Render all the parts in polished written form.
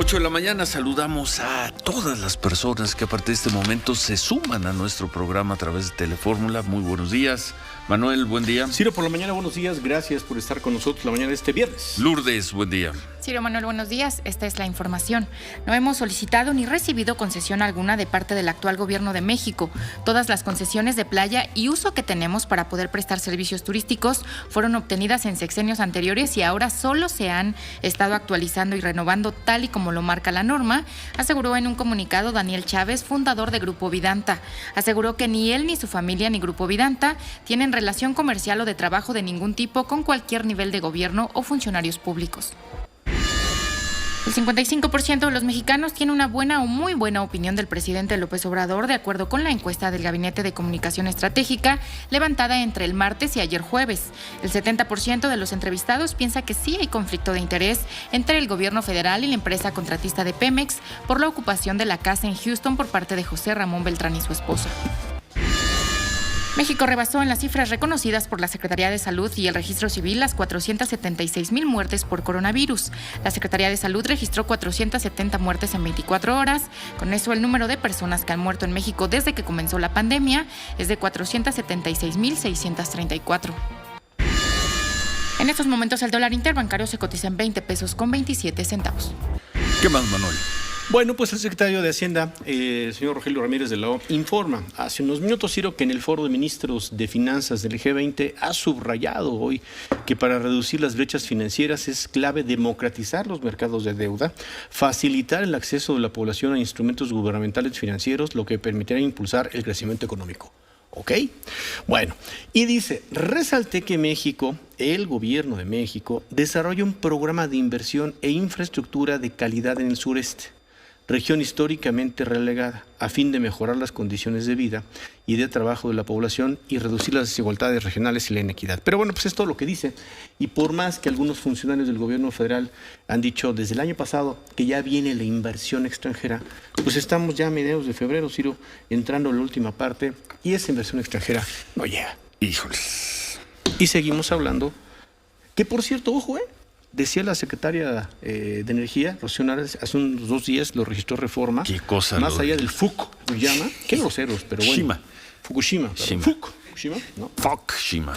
8 de la mañana saludamos a todas las personas que a partir de este momento se suman a nuestro programa a través de Telefórmula. Muy buenos días. Manuel, buen día. Ciro, por la mañana, buenos días. Gracias por estar con nosotros la mañana de este viernes. Lourdes, buen día. Ciro, Manuel, buenos días. Esta es la información. No hemos solicitado ni recibido concesión alguna de parte del actual gobierno de México. Todas las concesiones de playa y uso que tenemos para poder prestar servicios turísticos fueron obtenidas en sexenios anteriores y ahora solo se han estado actualizando y renovando tal y como lo marca la norma, aseguró en un comunicado Daniel Chávez, fundador de Grupo Vidanta. Aseguró que ni él ni su familia ni Grupo Vidanta tienen relación comercial o de trabajo de ningún tipo con cualquier nivel de gobierno o funcionarios públicos. El 55% de los mexicanos tiene una buena o muy buena opinión del presidente López Obrador, de acuerdo con la encuesta del Gabinete de Comunicación Estratégica levantada entre el martes y ayer jueves. El 70% de los entrevistados piensa que sí hay conflicto de interés entre el gobierno federal y la empresa contratista de Pemex por la ocupación de la casa en Houston por parte de José Ramón Beltrán y su esposa. México rebasó en las cifras reconocidas por la Secretaría de Salud y el Registro Civil las 476,000 muertes por coronavirus. La Secretaría de Salud registró 470 muertes en 24 horas. Con eso, el número de personas que han muerto en México desde que comenzó la pandemia es de 476,634. En estos momentos, el dólar interbancario se cotiza en 20 pesos con 27 centavos. ¿Qué más, Manuel? Bueno, pues el secretario de Hacienda, el señor Rogelio Ramírez de la O, informa hace unos minutos, Ciro, que en el foro de ministros de finanzas del G20 ha subrayado hoy que para reducir las brechas financieras es clave democratizar los mercados de deuda, facilitar el acceso de la población a instrumentos gubernamentales financieros, lo que permitirá impulsar el crecimiento económico. ¿Ok? Bueno, y dice, resalté que México, el gobierno de México, desarrolla un programa de inversión e infraestructura de calidad en el sureste, región históricamente relegada, a fin de mejorar las condiciones de vida y de trabajo de la población y reducir las desigualdades regionales y la inequidad. Pero bueno, pues es todo lo que dice. Y por más que algunos funcionarios del gobierno federal han dicho desde el año pasado que ya viene la inversión extranjera, pues estamos ya a mediados de febrero, Ciro, entrando en la última parte, y esa inversión extranjera no llega. Híjoles. Y seguimos hablando, que por cierto, ojo, decía la secretaria de Energía, Rocío Nales, hace unos 2 días lo registró Reforma. ¿Qué cosa? Más allá del Fukuyama. Qué groseros, pero bueno. Fukushima. Fukushima, ¿no? Fukushima.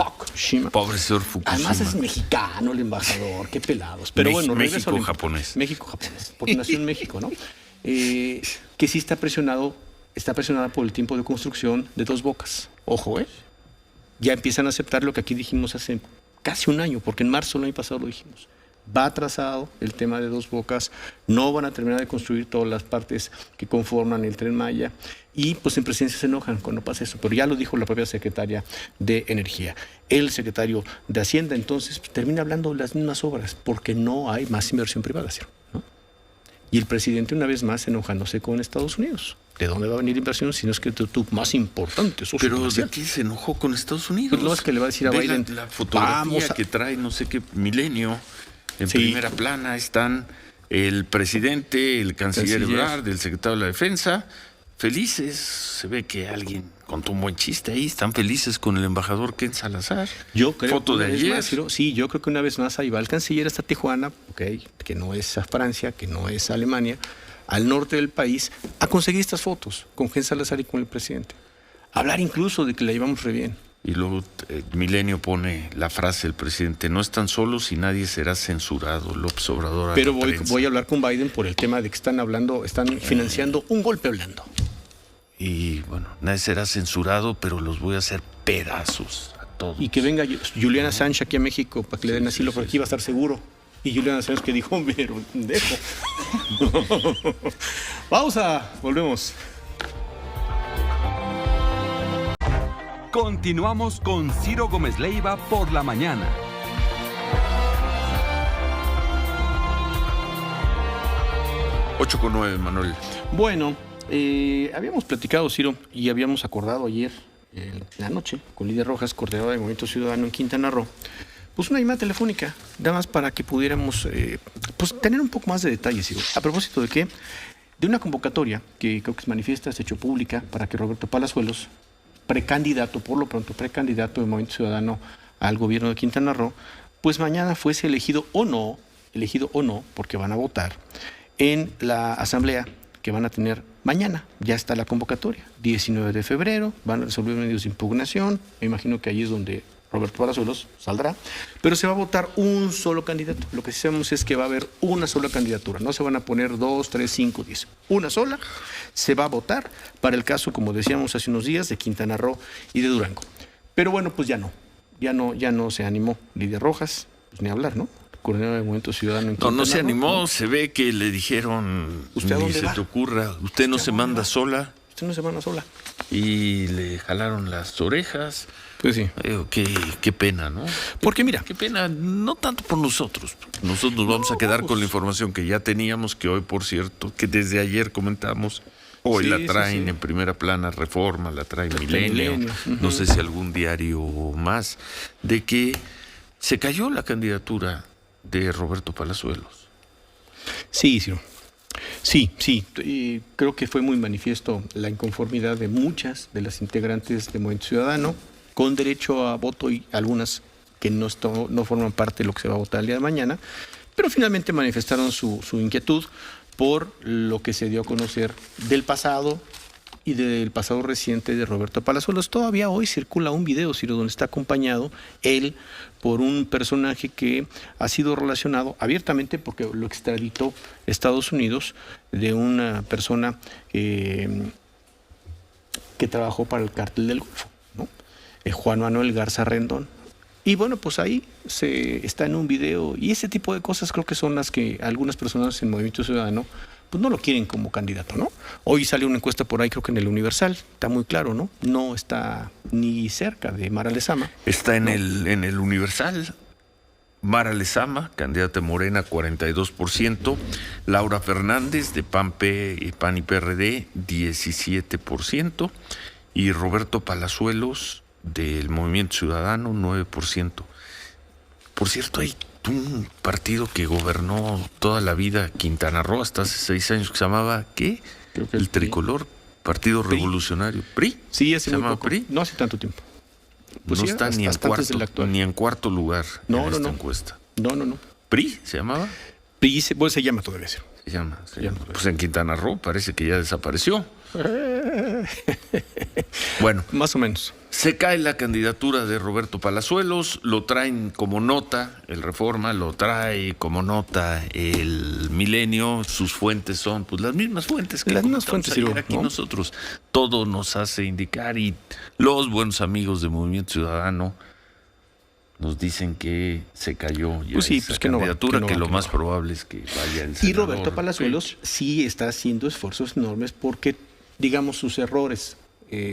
Pobre señor Fukushima. Además es mexicano el embajador, qué pelados. Pero bueno, México-japonés. México-japonés, porque nació en México, ¿no? Que sí está presionada por el tiempo de construcción de Dos Bocas. Ojo, ya empiezan a aceptar lo que aquí dijimos hace casi un año, porque en marzo del año pasado lo dijimos. Va atrasado el tema de Dos Bocas, no van a terminar de construir todas las partes que conforman el Tren Maya y pues en presidencia se enojan cuando pasa eso, pero ya lo dijo la propia secretaria de Energía. El secretario de Hacienda entonces termina hablando de las mismas obras porque no hay más inversión privada, ¿no? Y el presidente una vez más enojándose con Estados Unidos. ¿De dónde va a venir inversión si no es que tu más importante socio Pero comercial? ¿de qué se enojó con Estados Unidos? Pues lo es que le va a decir a Biden. La fotografía que trae no sé qué Milenio. En primera plana están el presidente, el canciller Ebrard, el secretario de la Defensa, felices. Se ve que alguien contó un buen chiste ahí, están felices con el embajador Ken Salazar. Yo creo foto de ayer. Yo creo que una vez más ahí va el canciller hasta Tijuana, que no es a Francia, que no es a Alemania, al norte del país, a conseguir estas fotos con Ken Salazar y con el presidente. Hablar incluso de que la llevamos re bien. Y luego Milenio pone la frase del presidente, no están solos y nadie será censurado, López Obrador. Pero voy a hablar con Biden por el tema de que están financiando un golpe blando. Y bueno, nadie será censurado, pero los voy a hacer pedazos a todos. Y que venga Juliana Sánchez aquí a México para que le den asilo, porque aquí va a estar seguro. Y Juliana Sánchez que dijo, pero dejo. Pausa, volvemos. Continuamos con Ciro Gómez Leiva por la mañana. Ocho con 9, Manuel. Bueno, habíamos platicado, Ciro, y habíamos acordado ayer, en la noche, con Lidia Rojas, coordinadora del Movimiento Ciudadano en Quintana Roo, pues una llamada telefónica, nada más para que pudiéramos pues tener un poco más de detalles, Ciro. A propósito de qué, de una convocatoria que creo que se manifiesta, se ha hecho pública, para que Roberto Palazuelos, por lo pronto precandidato del Movimiento Ciudadano al gobierno de Quintana Roo, pues mañana fuese elegido o no, porque van a votar, en la asamblea que van a tener mañana. Ya está la convocatoria, 19 de febrero, van a resolver medios de impugnación, me imagino que ahí es donde Roberto Palazuelos saldrá, pero se va a votar un solo candidato. Lo que sí sabemos es que va a haber una sola candidatura, no se van a poner 2, 3, 5, 10. Una sola se va a votar para el caso, como decíamos hace unos días, de Quintana Roo y de Durango. Pero bueno, pues ya no se animó Lidia Rojas, pues ni hablar, ¿no? Coordinadora del Movimiento Ciudadano en Quintana No se Roo, animó, ¿no? se ve que le dijeron, ¿Usted a ni dónde se va? te ocurra, usted no se manda sola, Usted no se manda sola. y le jalaron las orejas. Pues sí. Qué pena, ¿no? Porque mira, Qué pena, no tanto por nosotros. Nosotros nos vamos a quedar con la información que ya teníamos, que hoy, por cierto, que desde ayer comentamos, hoy Sí, la sí, traen sí. en primera plana Reforma, la trae Milenio, Milenio, no sé si algún diario más, de que se cayó la candidatura de Roberto Palazuelos. sí, Ciro. Sí, y creo que fue muy manifiesto la inconformidad de muchas de las integrantes del Movimiento Ciudadano, con derecho a voto y algunas que no forman parte de lo que se va a votar el día de mañana, pero finalmente manifestaron su inquietud por lo que se dio a conocer del pasado y del pasado reciente de Roberto Palazuelos. Todavía hoy circula un video, Ciro, donde está acompañado él por un personaje que ha sido relacionado abiertamente, porque lo extraditó Estados Unidos, de una persona que trabajó para el Cártel del Golfo, ¿no? Juan Manuel Garza Rendón. Y bueno, pues ahí está en un video, y ese tipo de cosas creo que son las que algunas personas en Movimiento Ciudadano pues no lo quieren como candidato, ¿no? Hoy salió una encuesta por ahí, creo que en el Universal, está muy claro, ¿no? No está ni cerca de Mara Lezama. Está en el Universal. Mara Lezama, candidata de Morena, 42%. Laura Fernández, de PAN y PRD, 17%. Y Roberto Palazuelos, del Movimiento Ciudadano, 9%. Por cierto, hay un partido que gobernó toda la vida Quintana Roo, hasta hace 6 años, que se llamaba, ¿qué? Creo que el Tricolor, Partido PRI. Revolucionario. ¿PRI? Sí, hace ¿Se muy llama poco. PRI? No hace tanto tiempo. Pues no sí, está hasta antes del actual. ni en cuarto lugar en esta encuesta. No. ¿PRI se llamaba? PRI se llama todavía, Ciro. Se llama. Pues en Quintana Roo parece que ya desapareció. Bueno, Más o menos. se cae la candidatura de Roberto Palazuelos, lo traen como nota el Reforma, lo trae como nota el Milenio, sus fuentes son pues las mismas fuentes que Las mismas comentamos fuentes, ayer Ciro, aquí ¿no? nosotros. Todo nos hace indicar, y los buenos amigos de Movimiento Ciudadano nos dicen que se cayó ya Pues sí, esa pues que no va, candidatura, que no que va, lo que más no va. probable es que vaya el Y senador Roberto Palazuelos sí está haciendo esfuerzos enormes porque, digamos, sus errores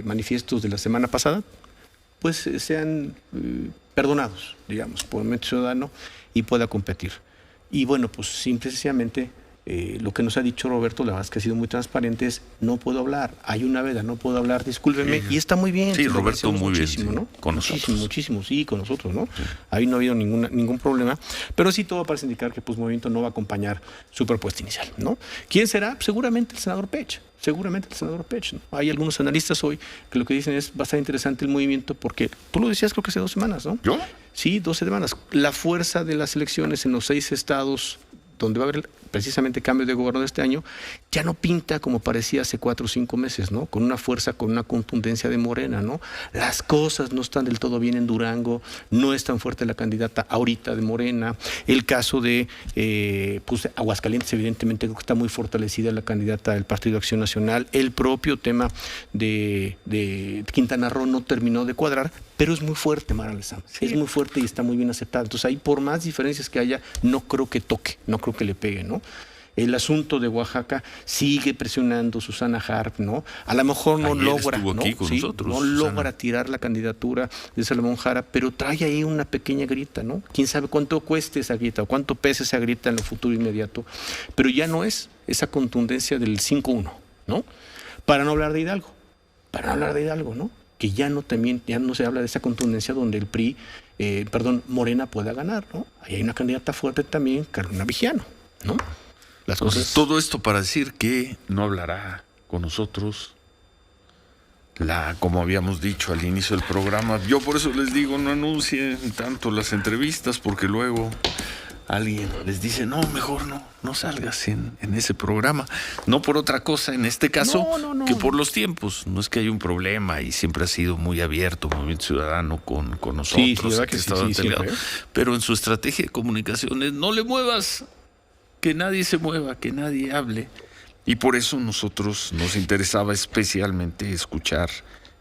manifiestos de la semana pasada, pues sean perdonados, digamos, por el Movimiento Ciudadano y pueda competir. Y bueno, pues simple y sencillamente lo que nos ha dicho Roberto, la verdad es que ha sido muy transparente, es no puedo hablar, hay una veda, no puedo hablar, discúlpeme, y está muy bien. Sí, lo Roberto, agradecemos muy bien, muchísimo, sí, ¿no? con nosotros. Muchísimo, sí, con nosotros, ¿no? Sí. Ahí no ha habido ningún problema, pero sí todo parece indicar que pues Movimiento no va a acompañar su propuesta inicial, ¿no? ¿Quién será? Seguramente el senador Pech. ¿No? Hay algunos analistas hoy que lo que dicen es bastante interesante el movimiento porque tú lo decías creo que hace 2 semanas, ¿no? ¿Yo? Sí, 2 semanas. La fuerza de las elecciones en los 6 estados donde va a haber precisamente cambio de gobierno de este año, ya no pinta como parecía hace 4 o 5 meses, ¿no? Con una fuerza, con una contundencia de Morena, ¿no? Las cosas no están del todo bien en Durango, no es tan fuerte la candidata ahorita de Morena. El caso de pues Aguascalientes, evidentemente, creo que está muy fortalecida la candidata del Partido Acción Nacional. El propio tema de Quintana Roo no terminó de cuadrar, pero es muy fuerte Mara Lezama. Sí. Es muy fuerte y está muy bien aceptada. Entonces ahí, por más diferencias que haya, no creo que toque, no creo que le pegue, ¿no? El asunto de Oaxaca sigue presionando Susana Harp, ¿no? A lo mejor no Ayer logra, estuvo aquí con nosotros, no Susana. logra tirar la candidatura de Salomón Jara, pero trae ahí una pequeña grita, ¿no? Quién sabe cuánto cueste esa grita o cuánto pese esa grita en lo futuro inmediato, pero ya no es esa contundencia del 5-1, ¿no? Para no hablar de Hidalgo, ¿no? Que ya no se habla de esa contundencia donde el PRI, Morena pueda ganar, ¿no? Ahí hay una candidata fuerte también, Carolina Vigiano, ¿no? Las Entonces, cosas... todo esto para decir que no hablará con nosotros como habíamos dicho al inicio del programa. Yo por eso les digo, no anuncien tanto las entrevistas, porque luego alguien les dice, no, mejor no salgas en ese programa. No por otra cosa, en este caso, que por los tiempos. No es que haya un problema y siempre ha sido muy abierto Movimiento Ciudadano con nosotros. Sí, verdad que sí, siempre. Pero en su estrategia de comunicaciones, no le muevas, que nadie se mueva, que nadie hable. Y por eso nosotros nos interesaba especialmente escuchar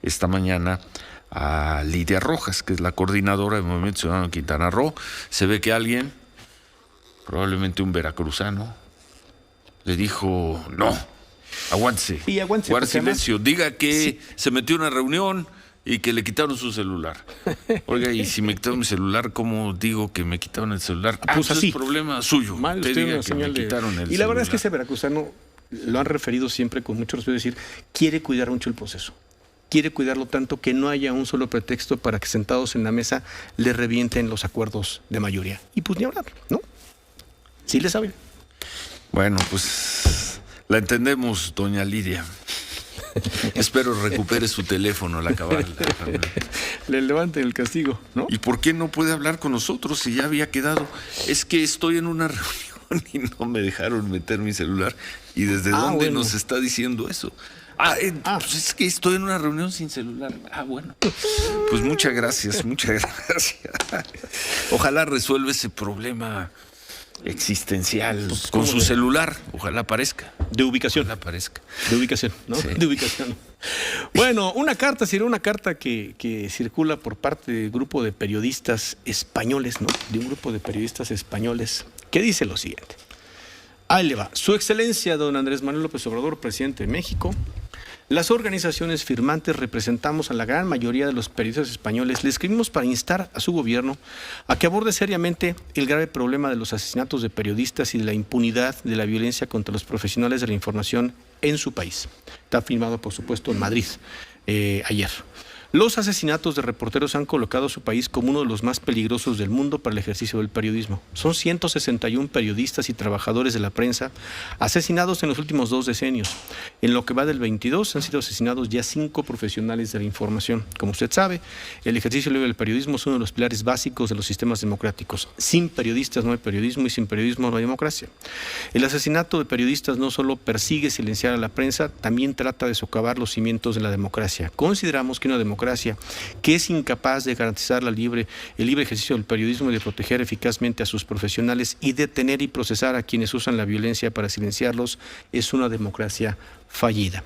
esta mañana a Lidia Rojas, que es la coordinadora del Movimiento Ciudadano de Quintana Roo. Se ve que alguien, probablemente un veracruzano, le dijo, no, aguántese, guarde silencio, diga que se metió en una reunión y que le quitaron su celular. Oiga, y si me quitaron mi celular, ¿cómo digo que me quitaron el celular? Pues así. Es problema suyo. Mal, usted diga que me quitaron el celular. Y la verdad es que ese veracruzano lo han referido siempre con mucho respeto, decir, quiere cuidar mucho el proceso. Quiere cuidarlo tanto que no haya un solo pretexto para que sentados en la mesa le revienten los acuerdos de mayoría. Y pues ni hablar, ¿no? Sí le sabe. Bueno, pues la entendemos, doña Lidia. Espero recupere su teléfono al acabar. Le levante el castigo, ¿no? ¿Y por qué no puede hablar con nosotros si ya había quedado? Es que estoy en una reunión y no me dejaron meter mi celular. ¿Y desde dónde nos está diciendo eso? Pues es que estoy en una reunión sin celular. Bueno. Pues muchas gracias. Ojalá resuelva ese problema existencial pues, con su celular. Ojalá aparezca. De ubicación. Ojalá aparezca. De ubicación, ¿no? Sí. De ubicación. Bueno, una carta que circula por parte del grupo de periodistas españoles, ¿no? De un grupo de periodistas españoles que dice lo siguiente. Ahí le va. Su Excelencia, don Andrés Manuel López Obrador, presidente de México. Las organizaciones firmantes representamos a la gran mayoría de los periodistas españoles. Le escribimos para instar a su gobierno a que aborde seriamente el grave problema de los asesinatos de periodistas y de la impunidad de la violencia contra los profesionales de la información en su país. Está firmado, por supuesto, en Madrid ayer. Los asesinatos de reporteros han colocado a su país como uno de los más peligrosos del mundo para el ejercicio del periodismo. Son 161 periodistas y trabajadores de la prensa asesinados en los últimos 2 decenios. En lo que va del 22 han sido asesinados ya 5 profesionales de la información. Como usted sabe, el ejercicio libre del periodismo es uno de los pilares básicos de los sistemas democráticos. Sin periodistas no hay periodismo y sin periodismo no hay democracia. El asesinato de periodistas no solo persigue silenciar a la prensa, también trata de socavar los cimientos de la democracia. Consideramos que una democracia que es incapaz de garantizar el libre ejercicio del periodismo y de proteger eficazmente a sus profesionales y detener y procesar a quienes usan la violencia para silenciarlos, es una democracia fallida.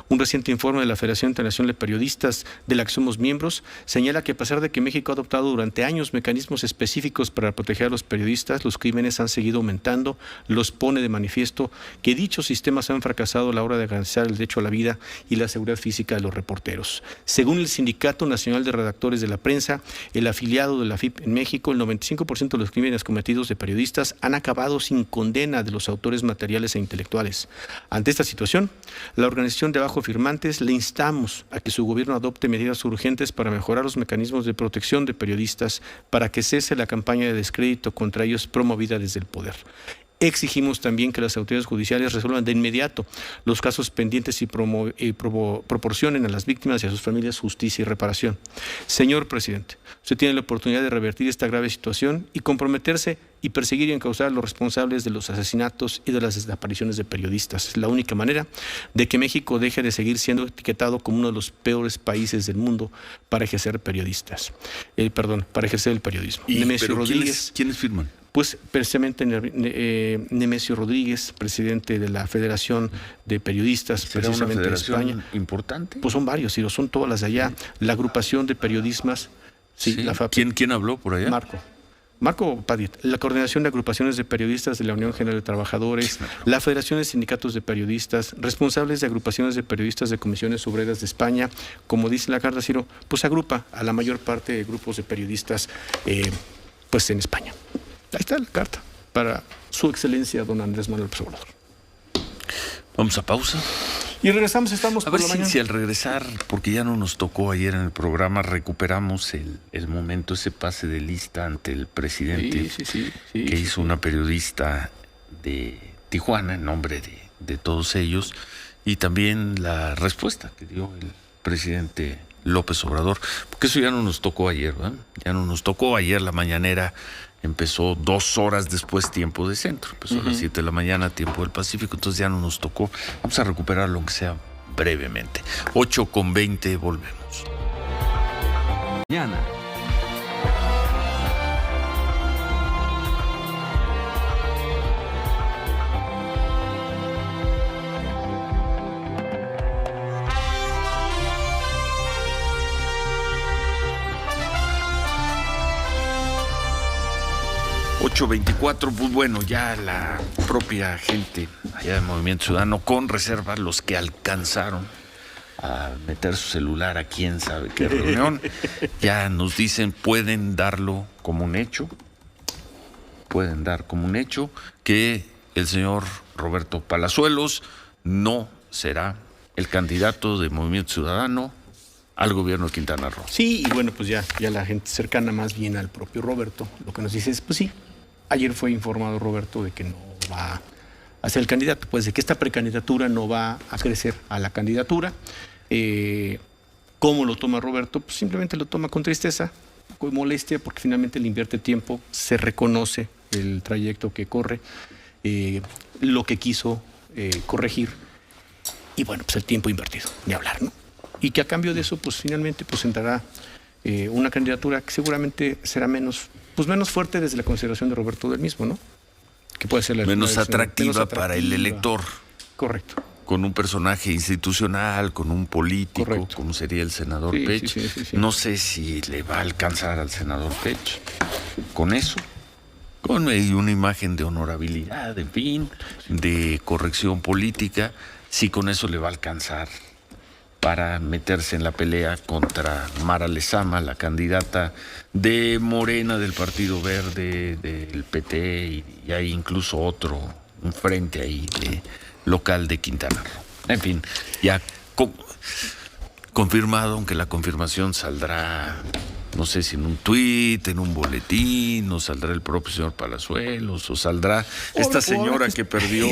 Un reciente informe de la Federación Internacional de Periodistas, de la que somos miembros, señala que a pesar de que México ha adoptado durante años mecanismos específicos para proteger a los periodistas, los crímenes han seguido aumentando. Los pone de manifiesto que dichos sistemas han fracasado a la hora de garantizar el derecho a la vida y la seguridad física de los reporteros. Según el Sindicato Nacional de Redactores de la Prensa, el afiliado de la FIP en México, el 95% de los crímenes cometidos de periodistas han acabado sin condena de los autores materiales e intelectuales. Ante esta situación, la organización de abajo firmantes le instamos a que su gobierno adopte medidas urgentes para mejorar los mecanismos de protección de periodistas para que cese la campaña de descrédito contra ellos promovida desde el poder. Exigimos también que las autoridades judiciales resuelvan de inmediato los casos pendientes y proporcionen a las víctimas y a sus familias justicia y reparación. Señor presidente, usted tiene la oportunidad de revertir esta grave situación y comprometerse y perseguir y encauzar a los responsables de los asesinatos y de las desapariciones de periodistas. Es la única manera de que México deje de seguir siendo etiquetado como uno de los peores países del mundo para ejercer para ejercer el periodismo. Nemesio Rodríguez. ¿Quiénes firman? Pues precisamente Nemesio Rodríguez, presidente de la Federación de Periodistas, precisamente de España. ¿Importante? Pues son varios, son todas las de allá. La agrupación de periodistas, la FAPE. ¿Quién habló por allá? Marco Padiet, la Coordinación de Agrupaciones de Periodistas de la Unión General de Trabajadores, la Federación de Sindicatos de Periodistas, responsables de agrupaciones de periodistas de comisiones obreras de España. Como dice la carta, Ciro, pues agrupa a la mayor parte de grupos de periodistas pues en España. Ahí está la carta para su excelencia, don Andrés Manuel López Obrador. Vamos a pausa. Y regresamos, estamos a ver si al regresar, porque ya no nos tocó ayer en el programa, recuperamos el momento, ese pase de lista ante el presidente que hizo una periodista de Tijuana en nombre de todos ellos, y también la respuesta que dio el presidente López Obrador, porque eso ya no nos tocó ayer, ¿verdad? Ya no nos tocó ayer la mañanera empezó 2 horas después, tiempo de centro. Empezó a las 7 de la mañana, tiempo del Pacífico, entonces ya no nos tocó. Vamos a recuperar lo que sea brevemente. 8:20, volvemos. Mañana. Pues bueno, ya la propia gente allá del Movimiento Ciudadano, con reserva los que alcanzaron a meter su celular a quién sabe qué reunión, ya nos dicen, pueden dar como un hecho que el señor Roberto Palazuelos no será el candidato de Movimiento Ciudadano al gobierno de Quintana Roo. Sí, y bueno, pues ya la gente cercana más bien al propio Roberto, lo que nos dice es, pues sí, ayer fue informado Roberto de que no va a ser el candidato, pues de que esta precandidatura no va a crecer a la candidatura. ¿Cómo lo toma Roberto? Pues simplemente lo toma con tristeza, con molestia, porque finalmente le invierte tiempo, se reconoce el trayecto que corre, lo que quiso corregir, y bueno, pues el tiempo invertido, ni hablar, ¿no? Y que a cambio de eso, pues finalmente pues entrará una candidatura que seguramente será menos fuerte desde la consideración de Roberto del mismo, ¿no? Que puede ser menos atractiva para el elector. Correcto. Con un personaje institucional, con un político, correcto, como sería el senador Pech. Sí. No sé si le va a alcanzar al senador Pech con eso, con una imagen de honorabilidad, en fin, de corrección política, si con eso le va a alcanzar para meterse en la pelea contra Mara Lezama, la candidata de Morena, del Partido Verde, del PT, y hay incluso un frente ahí local de Quintana Roo. En fin, ya confirmado, aunque la confirmación saldrá, no sé si en un tuit, en un boletín, o saldrá el propio señor Palazuelos, o saldrá esta señora que perdió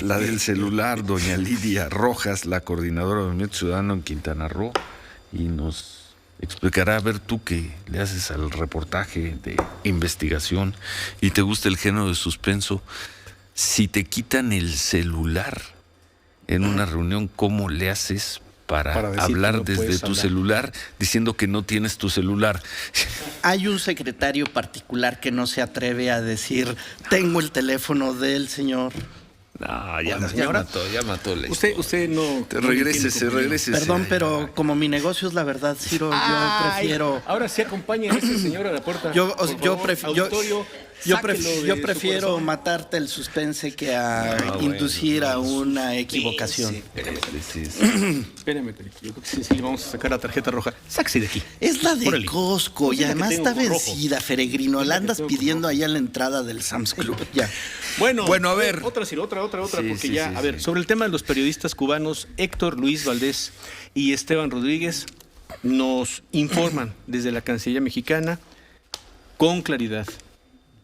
la del celular, doña Lidia Rojas, la coordinadora del Movimiento Ciudadano en Quintana Roo, y nos explicará, a ver, tú que le haces al reportaje de investigación y te gusta el género de suspenso, si te quitan el celular en una reunión, ¿cómo le haces para hablar desde tu celular diciendo que no tienes tu celular? Hay un secretario particular que no se atreve a decir, tengo el teléfono del señor. No, ya mató la historia. Usted no... Regrésese. Perdón, pero como mi negocio es la verdad, Ciro, yo prefiero... Ahora sí acompañe a ese señor a la puerta. Yo prefiero matarte el suspense que a inducir a una equivocación. Espérame, yo creo que sí le vamos a sacar la tarjeta roja. Sáquese de aquí. Es la de Costco y además está vencida, Feregrino. La andas pidiendo allá en la entrada del Sam's Club. Ya. Bueno, a ver. Otra, porque ya, a ver, sobre el tema de los periodistas cubanos, Héctor Luis Valdés y Esteban Rodríguez nos informan desde la Cancillería mexicana con claridad.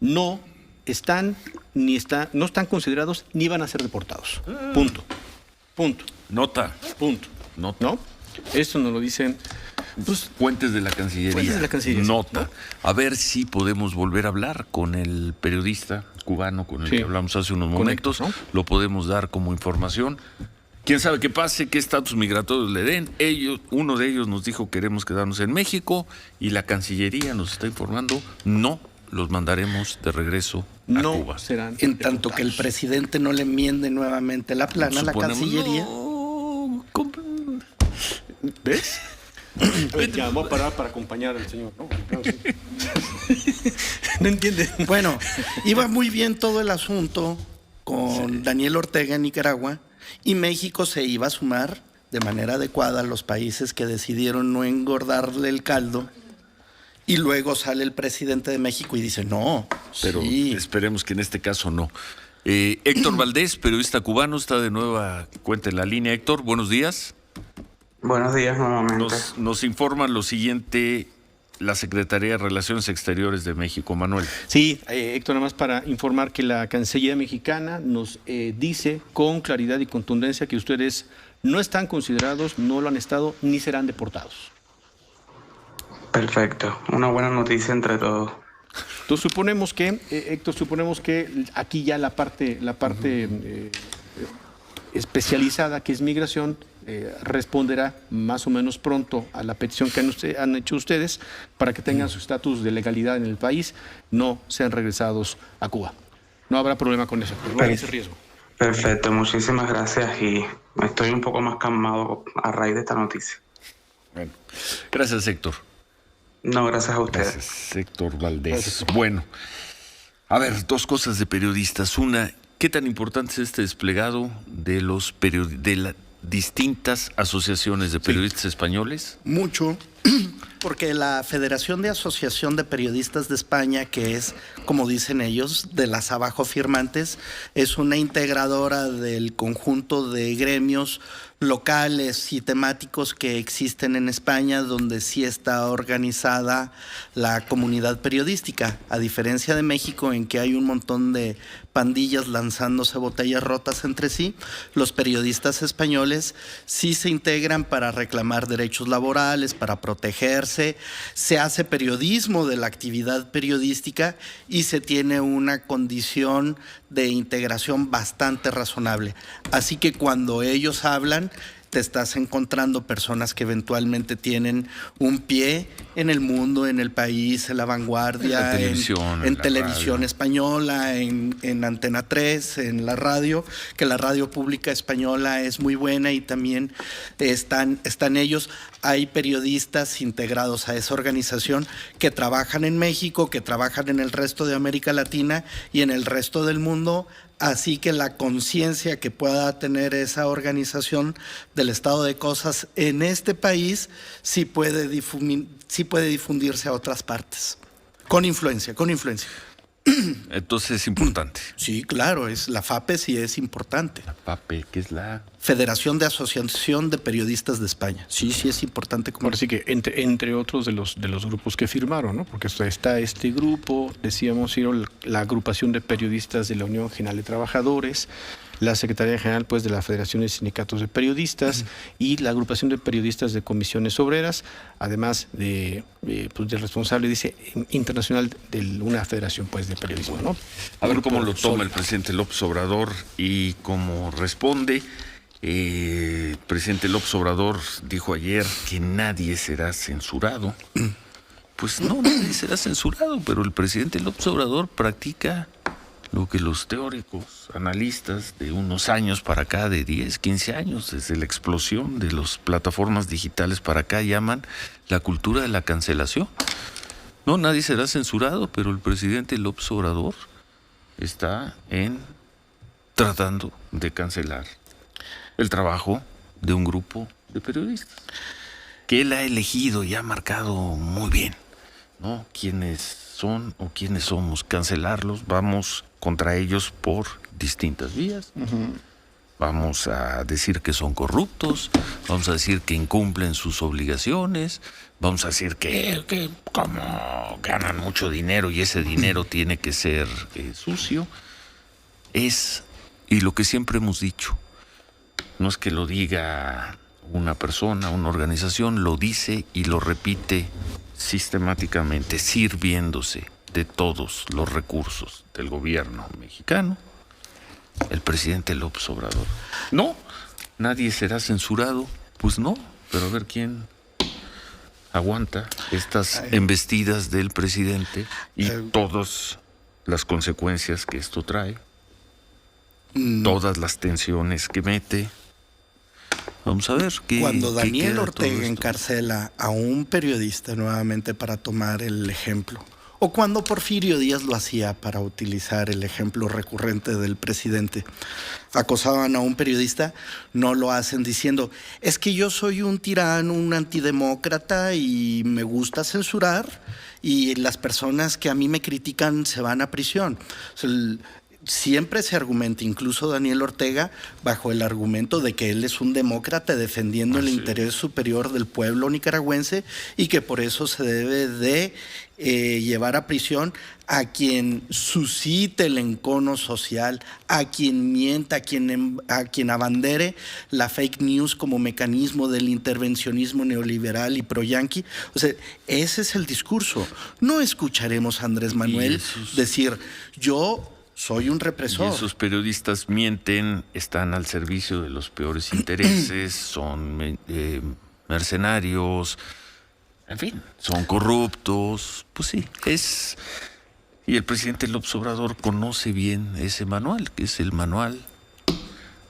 No están considerados ni van a ser deportados. Punto. Nota. ¿No? Esto nos lo dicen fuentes de la Cancillería. Nota. ¿no? A ver si podemos volver a hablar con el periodista cubano con el que hablamos hace unos momentos. ¿no? Lo podemos dar como información. ¿Quién sabe qué pase? ¿Qué estatus migratorios le den? Uno de ellos nos dijo queremos quedarnos en México y la Cancillería nos está informando no los mandaremos de regreso a Cuba. Serán en tanto que el presidente no le enmiende nuevamente la plana a la Cancillería. No. ¿Ves? Ya, voy a parar para acompañar al señor. No entiende. Bueno, iba muy bien todo el asunto con Daniel Ortega en Nicaragua y México se iba a sumar de manera adecuada a los países que decidieron no engordarle el caldo. Y luego sale el presidente de México y dice, no. Pero esperemos que en este caso no. Héctor Valdés, periodista cubano, está de nueva cuenta en la línea. Héctor, buenos días. Buenos días nuevamente. Nos informa lo siguiente la Secretaría de Relaciones Exteriores de México, Manuel. Sí, Héctor, nada más para informar que la Cancillería mexicana nos dice con claridad y contundencia que ustedes no están considerados, no lo han estado, ni serán deportados. Perfecto, una buena noticia entre todos. Entonces suponemos que, Héctor, aquí ya la parte especializada, que es migración, responderá más o menos pronto a la petición que han hecho ustedes para que tengan su estatus de legalidad en el país, no sean regresados a Cuba. No habrá problema con eso, no hay ese riesgo. Perfecto, muchísimas gracias y estoy un poco más calmado a raíz de esta noticia. Bueno, gracias, Héctor. No, gracias a ustedes. Gracias, Héctor Valdés. Bueno, a ver, dos cosas de periodistas. Una, ¿qué tan importante es este desplegado de las distintas asociaciones de periodistas españoles? Mucho, porque la Federación de Asociación de Periodistas de España, que es, como dicen ellos, de las abajo firmantes, es una integradora del conjunto de gremios locales y temáticos que existen en España, donde sí está organizada la comunidad periodística, a diferencia de México, en que hay un montón de pandillas lanzándose botellas rotas entre sí. Los periodistas españoles sí se integran para reclamar derechos laborales, para protegerse, se hace periodismo de la actividad periodística y se tiene una condición de integración bastante razonable. Así que cuando ellos hablan, te estás encontrando personas que eventualmente tienen un pie en el mundo, en el país, en la vanguardia, en televisión española, en Antena 3, en la radio, que la radio pública española es muy buena y también están ellos. Hay periodistas integrados a esa organización que trabajan en México, que trabajan en el resto de América Latina y en el resto del mundo. Así que la conciencia que pueda tener esa organización del estado de cosas en este país sí puede difundirse a otras partes. Con influencia. Entonces es importante. Sí, claro, la FAPE sí es importante. La FAPE, ¿qué es la? Federación de Asociación de Periodistas de España. Sí es importante. Ahora sí que entre otros de los grupos que firmaron, ¿no? Porque está este grupo, decíamos, la agrupación de periodistas de la Unión General de Trabajadores, la Secretaría General pues de la Federación de Sindicatos de Periodistas y la agrupación de periodistas de comisiones obreras, además del responsable, dice, internacional de una federación pues de periodismo, ¿no? A ver cómo lo toma el presidente López Obrador y cómo responde. El presidente López Obrador dijo ayer que nadie será censurado. Pues no, nadie será censurado, pero el presidente López Obrador practica lo que los teóricos, analistas de unos años para acá, de 10, 15 años, desde la explosión de las plataformas digitales para acá, llaman la cultura de la cancelación. No, nadie será censurado, pero el presidente López Obrador está tratando de cancelar el trabajo de un grupo de periodistas que él ha elegido y ha marcado muy bien, ¿no? Quiénes son o quiénes somos. Cancelarlos, vamos contra ellos por distintas vías. Vamos a decir que son corruptos, vamos a decir que incumplen sus obligaciones, vamos a decir que como ganan mucho dinero y ese dinero tiene que ser sucio. Y lo que siempre hemos dicho, no es que lo diga una persona, una organización, lo dice y lo repite sistemáticamente, sirviéndose de todos los recursos del gobierno mexicano, el presidente López Obrador. No, nadie será censurado, pues no, pero a ver quién aguanta estas embestidas del presidente y todas las consecuencias que esto trae, todas las tensiones que mete. Vamos a ver qué. Cuando Daniel queda Ortega encarcela a un periodista nuevamente para tomar el ejemplo, o cuando Porfirio Díaz lo hacía para utilizar el ejemplo recurrente del presidente, acosaban a un periodista, no lo hacen diciendo, es que yo soy un tirano, un antidemócrata y me gusta censurar y las personas que a mí me critican se van a prisión. O sea, siempre se argumenta, incluso Daniel Ortega, bajo el argumento de que él es un demócrata defendiendo el interés superior del pueblo nicaragüense y que por eso se debe de llevar a prisión a quien suscite el encono social, a quien mienta, a quien abandere la fake news como mecanismo del intervencionismo neoliberal y pro-yanqui. O sea, ese es el discurso. No escucharemos a Andrés Manuel decir, yo soy un represor. Y esos periodistas mienten, están al servicio de los peores intereses, son mercenarios, en fin, son corruptos. Pues sí, es... Y el presidente López Obrador conoce bien ese manual, que es el manual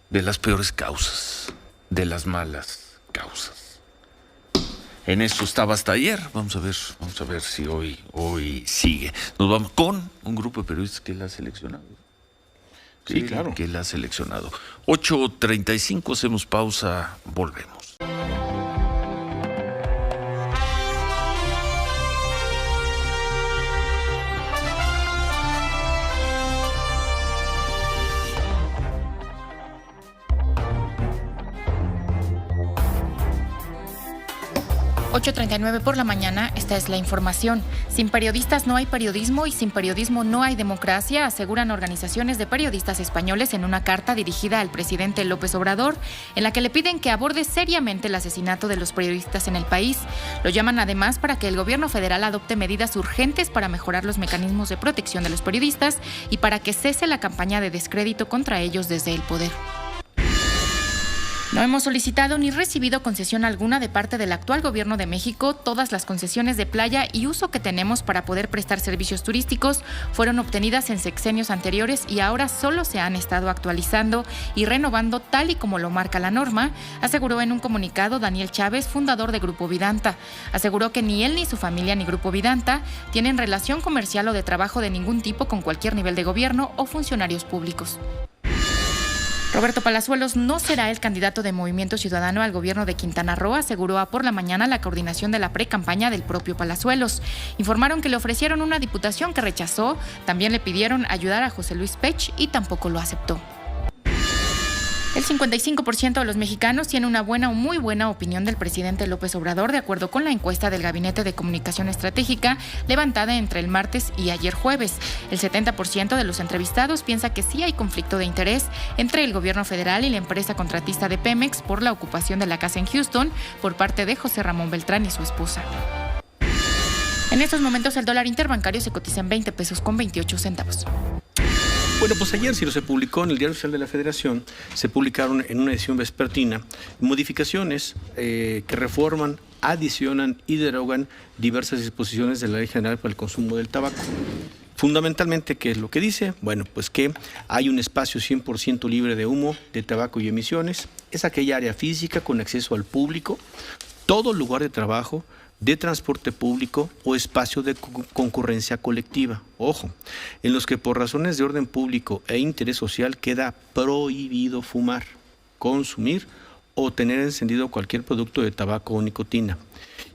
de las peores causas, de las malas causas. En eso estaba hasta ayer. Vamos a ver si hoy sigue. Nos vamos con un grupo de periodistas que él ha seleccionado. Sí, claro. Que él ha seleccionado. 8:35, hacemos pausa, volvemos. ...8:39 por la mañana, esta es la información. Sin periodistas no hay periodismo y sin periodismo no hay democracia, aseguran organizaciones de periodistas españoles en una carta dirigida al presidente López Obrador, en la que le piden que aborde seriamente el asesinato de los periodistas en el país. Lo llaman además para que el gobierno federal adopte medidas urgentes para mejorar los mecanismos de protección de los periodistas y para que cese la campaña de descrédito contra ellos desde el poder. No hemos solicitado ni recibido concesión alguna de parte del actual gobierno de México. Todas las concesiones de playa y uso que tenemos para poder prestar servicios turísticos fueron obtenidas en sexenios anteriores y ahora solo se han estado actualizando y renovando tal y como lo marca la norma, aseguró en un comunicado Daniel Chávez, fundador de Grupo Vidanta. Aseguró que ni él ni su familia ni Grupo Vidanta tienen relación comercial o de trabajo de ningún tipo con cualquier nivel de gobierno o funcionarios públicos. Roberto Palazuelos no será el candidato de Movimiento Ciudadano al gobierno de Quintana Roo, aseguró a Por la Mañana la coordinación de la precampaña del propio Palazuelos. Informaron que le ofrecieron una diputación que rechazó, también le pidieron ayudar a José Luis Pech y tampoco lo aceptó. El 55% de los mexicanos tiene una buena o muy buena opinión del presidente López Obrador, de acuerdo con la encuesta del Gabinete de Comunicación Estratégica levantada entre el martes y ayer jueves. El 70% de los entrevistados piensa que sí hay conflicto de interés entre el gobierno federal y la empresa contratista de Pemex por la ocupación de la casa en Houston por parte de José Ramón Beltrán y su esposa. En estos momentos el dólar interbancario se cotiza en 20 pesos con 28 centavos. Bueno, pues ayer se publicó en el Diario Oficial de la Federación, se publicaron en una edición vespertina modificaciones que reforman, adicionan y derogan diversas disposiciones de la Ley General para el Consumo del Tabaco. Fundamentalmente, ¿qué es lo que dice? Bueno, pues que hay un espacio 100% libre de humo, de tabaco y emisiones. Es aquella área física con acceso al público, todo lugar de trabajo, de transporte público o espacio de concurrencia colectiva, ojo, en los que por razones de orden público e interés social queda prohibido fumar, consumir o tener encendido cualquier producto de tabaco o nicotina.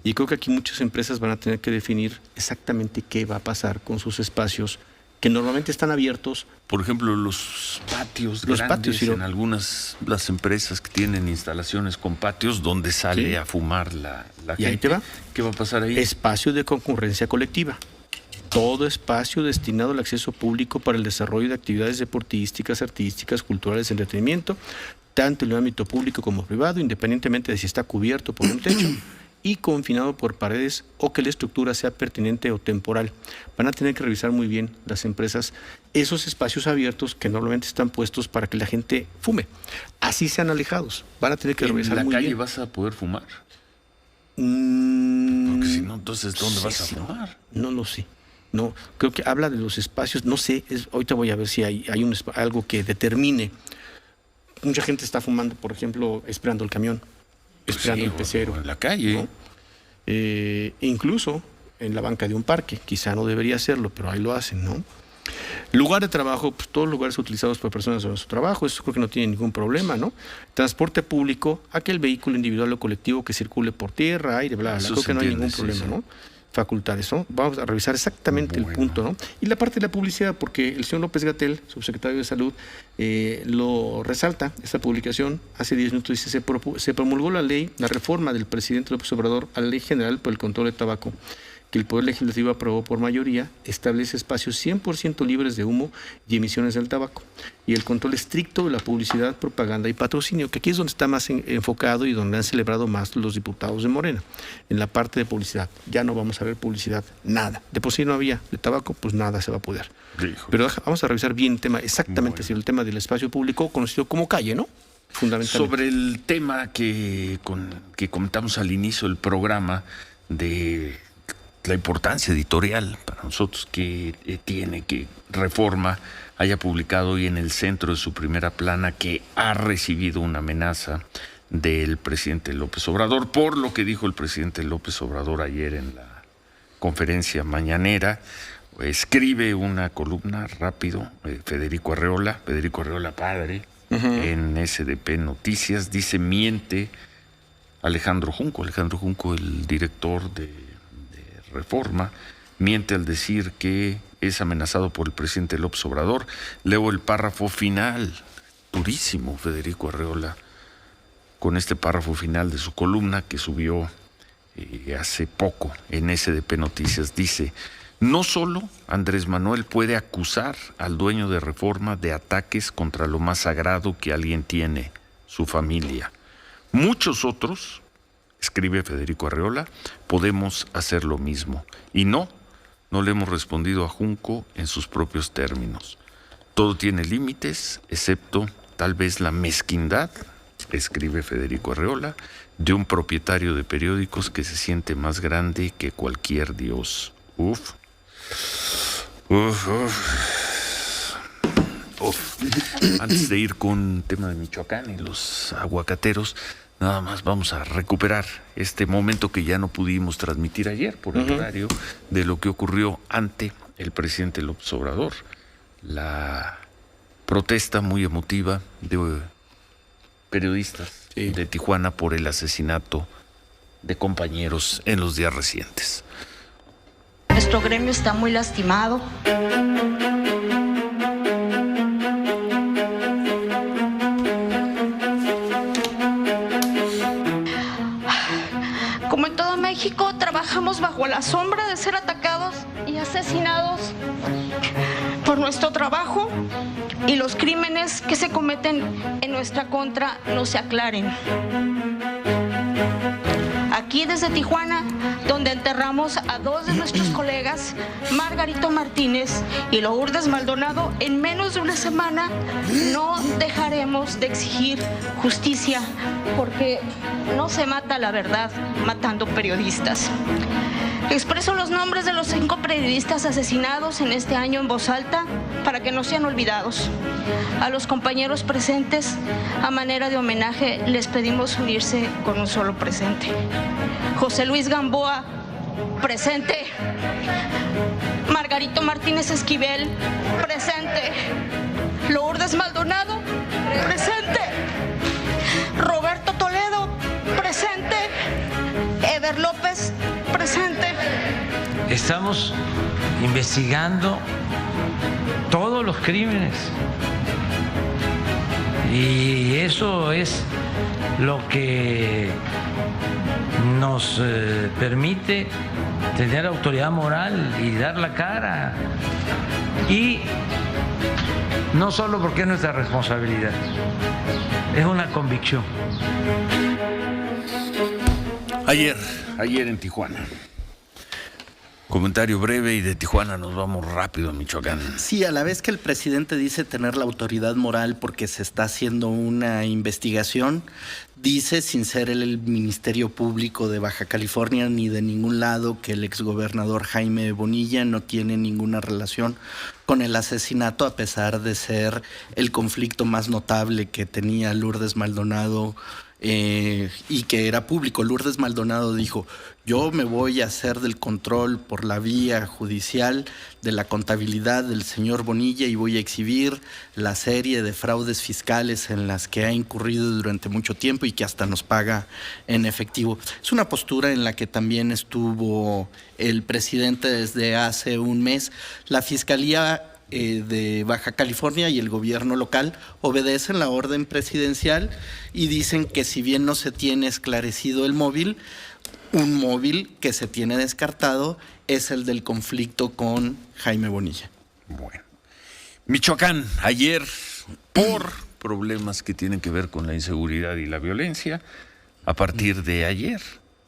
Y creo que aquí muchas empresas van a tener que definir exactamente qué va a pasar con sus espacios que normalmente están abiertos. Por ejemplo, los patios grandes, en algunas las empresas que tienen instalaciones con patios donde sale a fumar la gente. ¿Y ahí te va? ¿Qué va a pasar ahí? Espacio de concurrencia colectiva. Todo espacio destinado al acceso público para el desarrollo de actividades deportísticas, artísticas, culturales, entretenimiento, tanto en el ámbito público como privado, independientemente de si está cubierto por un techo y confinado por paredes o que la estructura sea pertinente o temporal. Van a tener que revisar muy bien las empresas esos espacios abiertos que normalmente están puestos para que la gente fume. Así sean alejados. Van a tener que revisar muy bien. ¿En la calle vas a poder fumar? Porque si no, entonces, ¿dónde vas a fumar? No lo sé. No, creo que habla de los espacios, no sé, ahorita voy a ver si hay algo que determine. Mucha gente está fumando, por ejemplo, esperando el camión. Esperando el pecero. En la calle. ¿No? Incluso en la banca de un parque. Quizá no debería hacerlo, pero ahí lo hacen, ¿no? Lugar de trabajo, pues todos los lugares utilizados por personas en su trabajo, eso creo que no tiene ningún problema, ¿no? Transporte público, aquel vehículo individual o colectivo que circule por tierra, aire, bla, bla, creo que no hay ningún problema, ¿no? facultades, ¿no? Vamos a revisar exactamente el punto, ¿no? Y la parte de la publicidad, porque el señor López-Gatell, subsecretario de Salud, lo resalta, esta publicación, hace 10 minutos, dice, se promulgó la reforma del presidente López Obrador a la Ley General por el Control de Tabaco, que el Poder Legislativo aprobó por mayoría, establece espacios 100% libres de humo y emisiones del tabaco, y el control estricto de la publicidad, propaganda y patrocinio, que aquí es donde está más enfocado y donde han celebrado más los diputados de Morena, en la parte de publicidad. Ya no vamos a ver publicidad, nada. De por sí no había de tabaco, pues nada se va a poder. Pero vamos a revisar bien el tema, exactamente, el tema del espacio público, conocido como calle, ¿no? Fundamentalmente. Sobre el tema que comentamos al inicio del programa de la importancia editorial para nosotros que tiene que Reforma haya publicado hoy en el centro de su primera plana que ha recibido una amenaza del presidente López Obrador, por lo que dijo el presidente López Obrador ayer en la conferencia mañanera. Escribe una columna rápido, Federico Arreola padre, en SDP Noticias, dice, miente Alejandro Junco, el director de Reforma, miente al decir que es amenazado por el presidente López Obrador. Leo el párrafo final, durísimo, Federico Arreola, con este párrafo final de su columna que subió hace poco en SDP Noticias. Dice, no solo Andrés Manuel puede acusar al dueño de Reforma de ataques contra lo más sagrado que alguien tiene, su familia. Muchos otros, escribe Federico Arreola, podemos hacer lo mismo. Y no le hemos respondido a Junco en sus propios términos. Todo tiene límites, excepto tal vez la mezquindad, escribe Federico Arreola, de un propietario de periódicos que se siente más grande que cualquier dios. Uf. Antes de ir con el tema de Michoacán y los aguacateros, nada más vamos a recuperar este momento que ya no pudimos transmitir ayer por el horario de lo que ocurrió ante el presidente López Obrador. La protesta muy emotiva de periodistas de Tijuana por el asesinato de compañeros en los días recientes. Nuestro gremio está muy lastimado. Como en todo México, trabajamos bajo la sombra de ser atacados y asesinados por nuestro trabajo y los crímenes que se cometen en nuestra contra no se aclaren. Aquí desde Tijuana, donde enterramos a dos de nuestros colegas, Margarito Martínez y Lourdes Maldonado, en menos de una semana, no dejaremos de exigir justicia, porque no se mata la verdad matando periodistas. Expreso los nombres de los 5 periodistas asesinados en este año en voz alta para que no sean olvidados. A los compañeros presentes, a manera de homenaje, les pedimos unirse con un solo presente. José Luis Gamboa, presente. Margarito Martínez Esquivel, presente. Lourdes Maldonado, presente. Roberto Toledo, presente. Ever López, presente. Estamos investigando todos los crímenes y eso es lo que nos permite tener autoridad moral y dar la cara, y no solo porque es nuestra responsabilidad, es una convicción. Ayer en Tijuana. Comentario breve y de Tijuana nos vamos rápido a Michoacán. Sí, a la vez que el presidente dice tener la autoridad moral porque se está haciendo una investigación, dice, sin ser el Ministerio Público de Baja California ni de ningún lado, que el exgobernador Jaime Bonilla no tiene ninguna relación con el asesinato, a pesar de ser el conflicto más notable que tenía Lourdes Maldonado y que era público. Lourdes Maldonado dijo: yo me voy a hacer del control por la vía judicial de la contabilidad del señor Bonilla y voy a exhibir la serie de fraudes fiscales en las que ha incurrido durante mucho tiempo y que hasta nos paga en efectivo. Es una postura en la que también estuvo el presidente desde hace un mes. La Fiscalía de Baja California y el gobierno local obedecen la orden presidencial y dicen que si bien no se tiene esclarecido el móvil, un móvil que se tiene descartado es el del conflicto con Jaime Bonilla. Bueno, Michoacán, ayer, por problemas que tienen que ver con la inseguridad y la violencia, a partir de ayer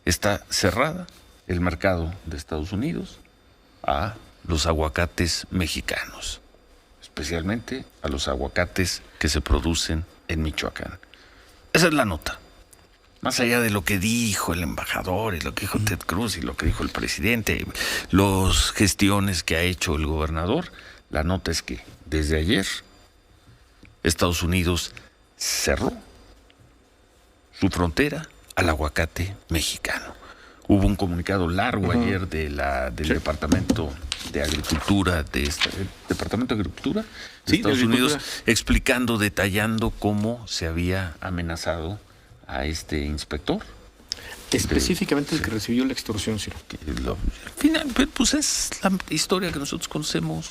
está cerrada el mercado de Estados Unidos a los aguacates mexicanos, especialmente a los aguacates que se producen en Michoacán. Esa es la nota. Más allá de lo que dijo el embajador y lo que dijo Ted Cruz y lo que dijo el presidente, las gestiones que ha hecho el gobernador, la nota es que desde ayer Estados Unidos cerró su frontera al aguacate mexicano. Hubo un comunicado largo ayer del Departamento de Agricultura de Estados Unidos, explicando, detallando cómo se había amenazado a este inspector. Específicamente el que recibió la extorsión, Ciro. Al final, pues es la historia que nosotros conocemos,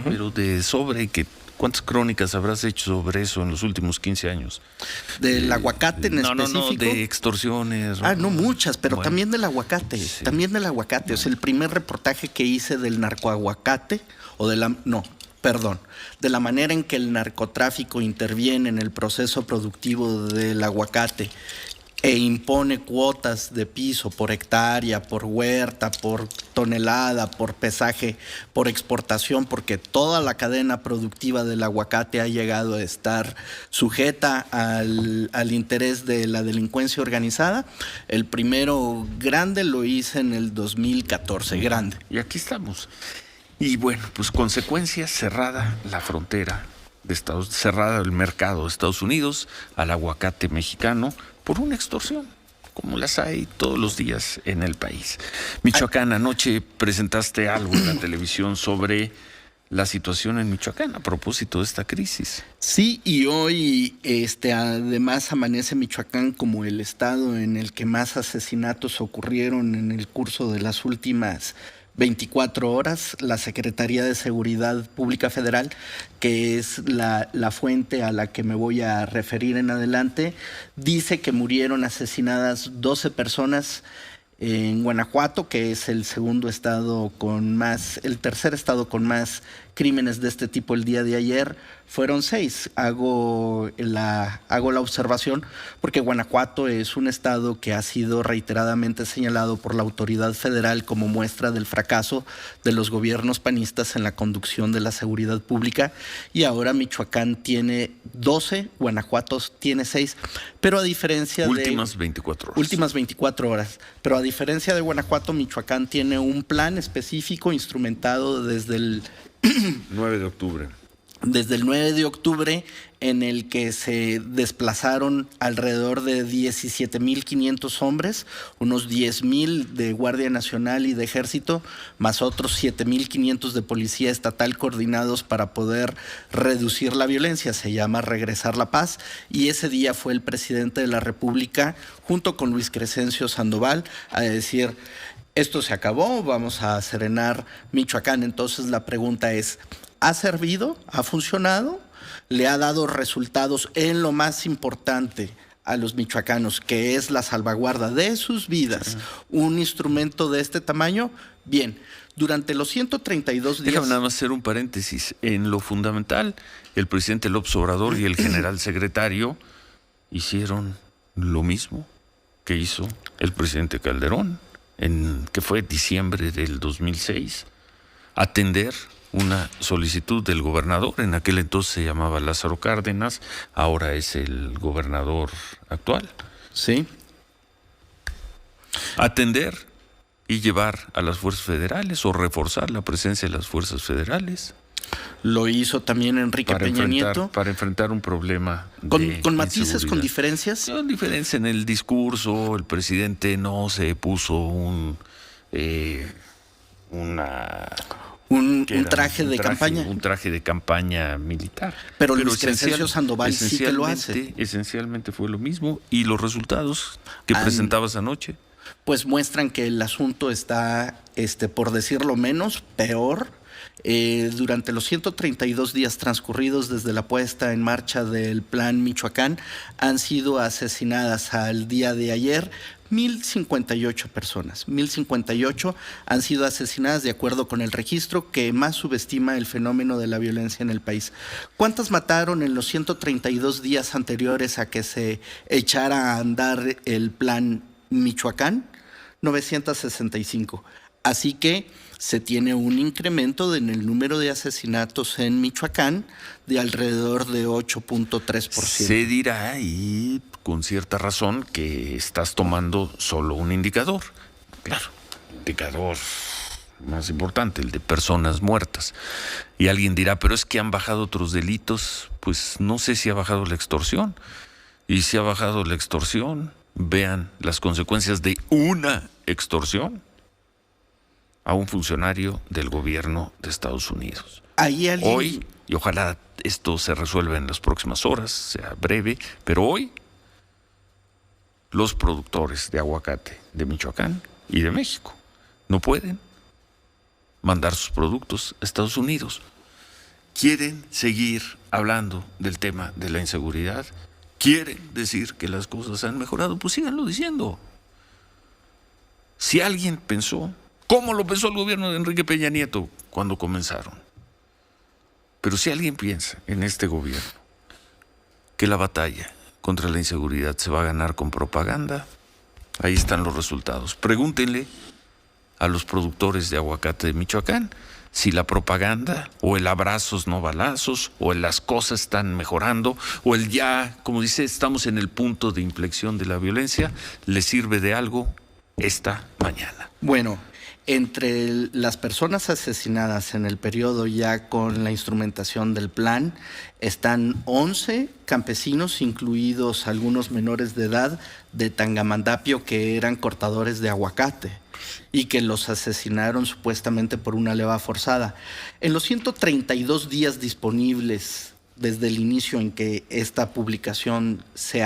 pero de sobre que ¿cuántas crónicas habrás hecho sobre eso en los últimos 15 años? ¿Del aguacate en específico? No, de extorsiones. No muchas, pero bueno, también del aguacate. Sí. También del aguacate. O sea, el primer reportaje que hice del narcoaguacate, de la manera en que el narcotráfico interviene en el proceso productivo del aguacate e impone cuotas de piso por hectárea, por huerta, por tonelada, por pesaje, por exportación, porque toda la cadena productiva del aguacate ha llegado a estar sujeta al interés de la delincuencia organizada. El primero grande lo hice en el 2014, grande. Y aquí estamos. Y bueno, pues consecuencia, cerrada la frontera cerrada el mercado de Estados Unidos al aguacate mexicano por una extorsión, como las hay todos los días en el país. Michoacán, anoche presentaste algo en la televisión sobre la situación en Michoacán a propósito de esta crisis. Sí, y hoy además amanece Michoacán como el estado en el que más asesinatos ocurrieron en el curso de las últimas 24 horas. La Secretaría de Seguridad Pública Federal, que es la fuente a la que me voy a referir en adelante, dice que murieron asesinadas 12 personas en Guanajuato, que es el tercer estado con más crímenes de este tipo el día de ayer. Fueron 6. Hago la observación porque Guanajuato es un estado que ha sido reiteradamente señalado por la autoridad federal como muestra del fracaso de los gobiernos panistas en la conducción de la seguridad pública, y ahora Michoacán tiene 12, Guanajuato tiene 6, pero a diferencia últimas 24 horas. Pero a diferencia de Guanajuato, Michoacán tiene un plan específico instrumentado desde el 9 de octubre. Desde el 9 de octubre, en el que se desplazaron alrededor de 17,500 hombres, unos 10,000 de Guardia Nacional y de Ejército, más otros 7,500 de Policía Estatal coordinados para poder reducir la violencia. Se llama Regresar la Paz, y ese día fue el presidente de la República, junto con Luis Crescencio Sandoval, a decir: esto se acabó, vamos a serenar Michoacán. Entonces la pregunta es: ¿ha servido? ¿Ha funcionado? ¿Le ha dado resultados en lo más importante a los michoacanos, que es la salvaguarda de sus vidas? Sí. Un instrumento de este tamaño. Bien, durante los 132 días... Déjame nada más hacer un paréntesis. En lo fundamental, el presidente López Obrador y el general secretario hicieron lo mismo que hizo el presidente Calderón, que fue diciembre del 2006, atender una solicitud del gobernador, en aquel entonces se llamaba Lázaro Cárdenas, ahora es el gobernador actual. Sí. Atender y llevar a las fuerzas federales o reforzar la presencia de las fuerzas federales Lo hizo también Enrique Peña Nieto. Para enfrentar un problema con matices, con diferencias. Con diferencia en el discurso. El presidente no se puso un traje de campaña. Un traje de campaña militar. Pero Luis Crescencio Sandoval sí que lo hace. Esencialmente fue lo mismo. ¿Y los resultados que presentabas anoche? Pues muestran que el asunto está, por decirlo menos, peor. Durante los 132 días transcurridos desde la puesta en marcha del Plan Michoacán, han sido asesinadas al día de ayer 1,058 personas. 1,058 han sido asesinadas de acuerdo con el registro que más subestima el fenómeno de la violencia en el país. ¿Cuántas mataron en los 132 días anteriores a que se echara a andar el Plan Michoacán? 965. Así que se tiene un incremento en el número de asesinatos en Michoacán de alrededor de 8.3%. Se dirá, y con cierta razón, que estás tomando solo un indicador. Claro, indicador más importante, el de personas muertas. Y alguien dirá, pero es que han bajado otros delitos. Pues no sé si ha bajado la extorsión. Y si ha bajado la extorsión, vean las consecuencias de una extorsión a un funcionario del gobierno de Estados Unidos. Hoy, y ojalá esto se resuelva en las próximas horas, sea breve, pero hoy los productores de aguacate de Michoacán y de México no pueden mandar sus productos a Estados Unidos. Quieren seguir hablando del tema de la inseguridad, quieren decir que las cosas han mejorado, pues síganlo diciendo. Si alguien pensó, ¿cómo lo pensó el gobierno de Enrique Peña Nieto cuando comenzaron? Pero si alguien piensa en este gobierno que la batalla contra la inseguridad se va a ganar con propaganda, ahí están los resultados. Pregúntenle a los productores de aguacate de Michoacán si la propaganda o el abrazos no balazos o el las cosas están mejorando o el ya, como dice, estamos en el punto de inflexión de la violencia, les sirve de algo esta mañana. Bueno, entre las personas asesinadas en el periodo ya con la instrumentación del plan están 11 campesinos, incluidos algunos menores de edad de Tangamandapio que eran cortadores de aguacate y que los asesinaron supuestamente por una leva forzada. En los 132 días disponibles desde el inicio en que esta publicación se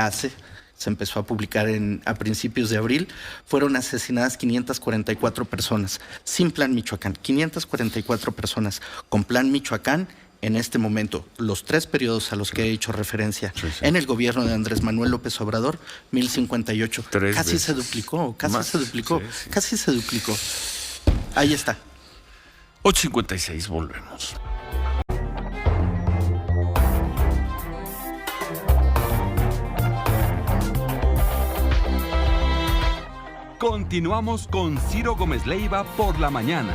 empezó a publicar a principios de abril, fueron asesinadas 544 personas sin Plan Michoacán. 544 personas con Plan Michoacán en este momento. Los 3 periodos a los que he hecho referencia en el gobierno de Andrés Manuel López Obrador, 1,058. Casi se duplicó, casi se duplicó. Ahí está. 8:56, volvemos. Continuamos con Ciro Gómez Leiva por la mañana.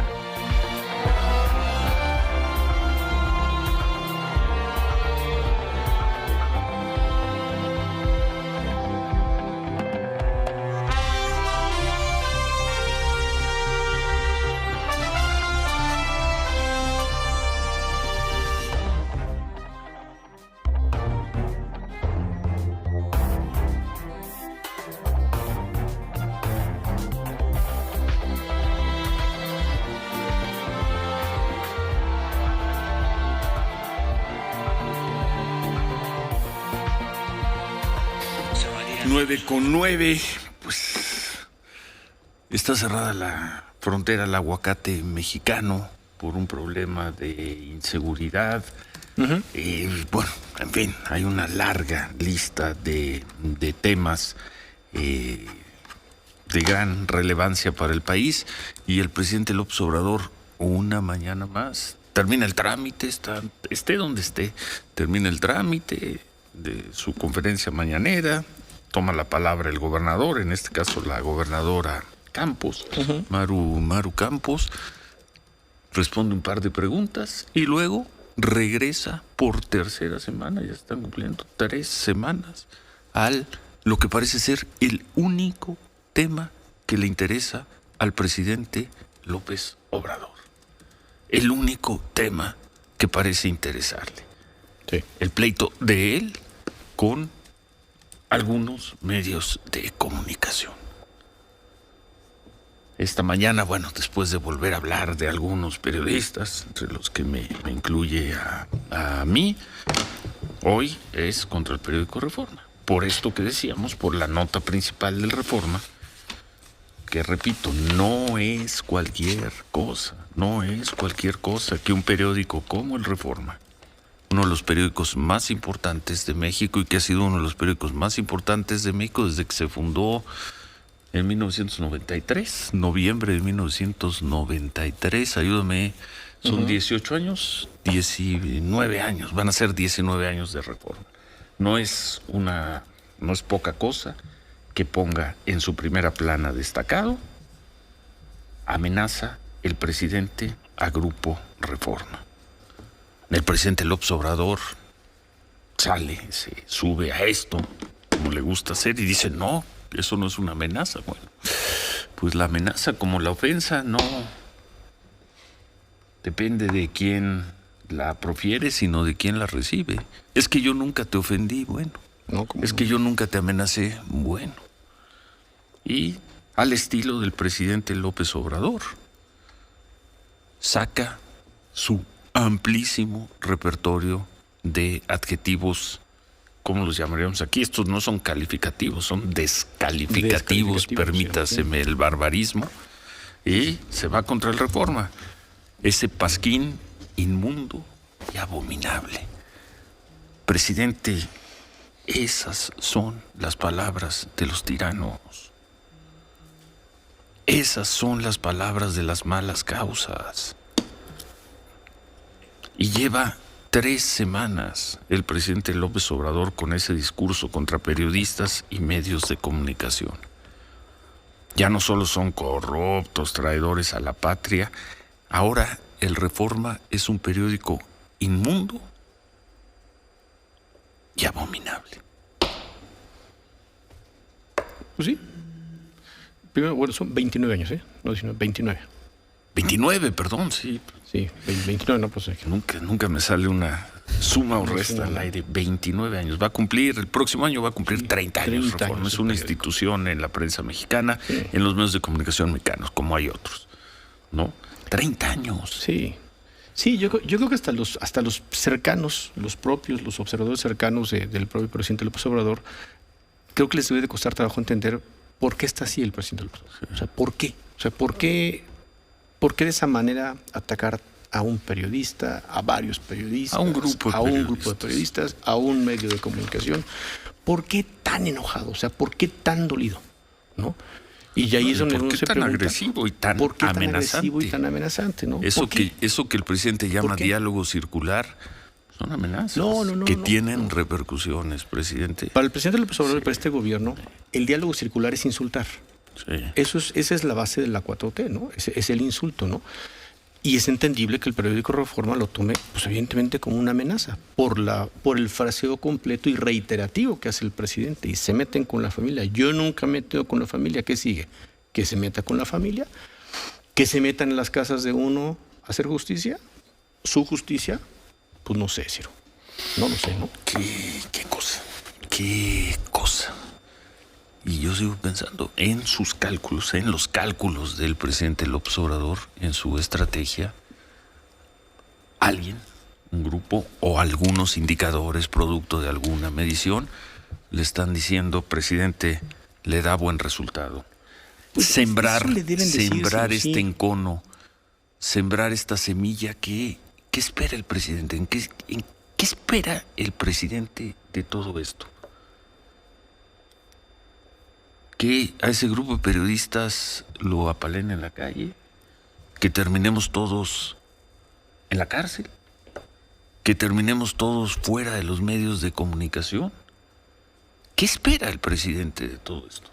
Con 9, pues está cerrada la frontera al aguacate mexicano por un problema de inseguridad. Bueno, en fin, hay una larga lista de temas de gran relevancia para el país y el presidente López Obrador una mañana más termina el trámite, esté donde esté, termina el trámite de su conferencia mañanera. Toma la palabra el gobernador, en este caso la gobernadora Campos, Maru Campos, responde un par de preguntas y luego regresa por tercera semana, ya están cumpliendo 3 semanas, lo que parece ser el único tema que le interesa al presidente López Obrador. El único tema que parece interesarle. Sí. El pleito de él con algunos medios de comunicación. Esta mañana, bueno, después de volver a hablar de algunos periodistas, entre los que me incluye a mí, hoy es contra el periódico Reforma. Por esto que decíamos, por la nota principal del Reforma, que repito, no es cualquier cosa que un periódico como el Reforma, uno de los periódicos más importantes de México y que ha sido uno de los periódicos más importantes de México desde que se fundó en 1993, noviembre de 1993, ayúdame, son 18 años, 19 años, van a ser 19 años de Reforma. No es poca cosa que ponga en su primera plana destacado, amenaza el presidente a Grupo Reforma. El presidente López Obrador sale, se sube a esto, como le gusta hacer, y dice, no, eso no es una amenaza. Bueno, pues la amenaza como la ofensa no depende de quién la profiere, sino de quién la recibe. Es que yo nunca te ofendí, bueno. No, es que yo nunca te amenacé, bueno. Y al estilo del presidente López Obrador, saca su amplísimo repertorio de adjetivos, ¿cómo los llamaríamos aquí? Estos no son calificativos, son descalificativos, permítaseme el barbarismo, y se va contra el Reforma. Ese pasquín inmundo y abominable. Presidente, esas son las palabras de los tiranos. Esas son las palabras de las malas causas. Y lleva 3 semanas el presidente López Obrador con ese discurso contra periodistas y medios de comunicación. Ya no solo son corruptos, traidores a la patria, ahora el Reforma es un periódico inmundo y abominable. Pues sí. Primero, bueno, son 29 años, No, 19, 29. 29, perdón, sí. Sí, 29, no, pues... Nunca me sale una suma o resta al aire. 29 años. El próximo año va a cumplir 30 años. 30 Reforma. años Es una periódico. institución en la prensa mexicana, Sí. en los medios de comunicación mexicanos, como hay otros, ¿no? 30 años. Sí. Sí, yo creo que hasta los cercanos, los observadores cercanos del propio presidente López Obrador, creo que les debe de costar trabajo entender por qué está así el presidente López Obrador. O sea, ¿por qué? O sea, ¿por qué de esa manera atacar a un periodista, a varios periodistas, A un grupo de periodistas, a un medio de comunicación? ¿Por qué tan enojado? O sea, ¿por qué tan dolido? ¿No? Y ahí es donde ¿Por uno qué se tan pregunta, agresivo y tan ¿por qué tan amenazante? agresivo y tan amenazante? ¿No? Eso ¿Por qué? que el presidente llama ¿Por qué? diálogo circular son amenazas No, que tienen repercusiones, presidente. Para el presidente López Obrador y para este gobierno, el diálogo circular es insultar. Sí. Esa es la base de la 4T, ¿no? Es el insulto, ¿no? Y es entendible que el periódico Reforma lo tome, pues evidentemente, como una amenaza por el fraseo completo y reiterativo que hace el presidente. Y se meten con la familia. Yo nunca me meto con la familia. ¿Qué sigue? Que se meta con la familia, que se metan en las casas de uno a hacer justicia. Su justicia, pues no sé, Ciro. No lo sé, ¿no? Qué cosa. Y yo sigo pensando en sus cálculos, en los cálculos del presidente López Obrador, en su estrategia. Alguien, un grupo o algunos indicadores producto de alguna medición le están diciendo, presidente, le da buen resultado. Pues sembrar eso le deben decir, este sí. encono, sembrar esta semilla. ¿Qué espera el presidente? ¿En qué espera el presidente de todo esto? ¿Que a ese grupo de periodistas lo apalen en la calle? ¿Que terminemos todos en la cárcel? ¿Que terminemos todos fuera de los medios de comunicación? ¿Qué espera el presidente de todo esto?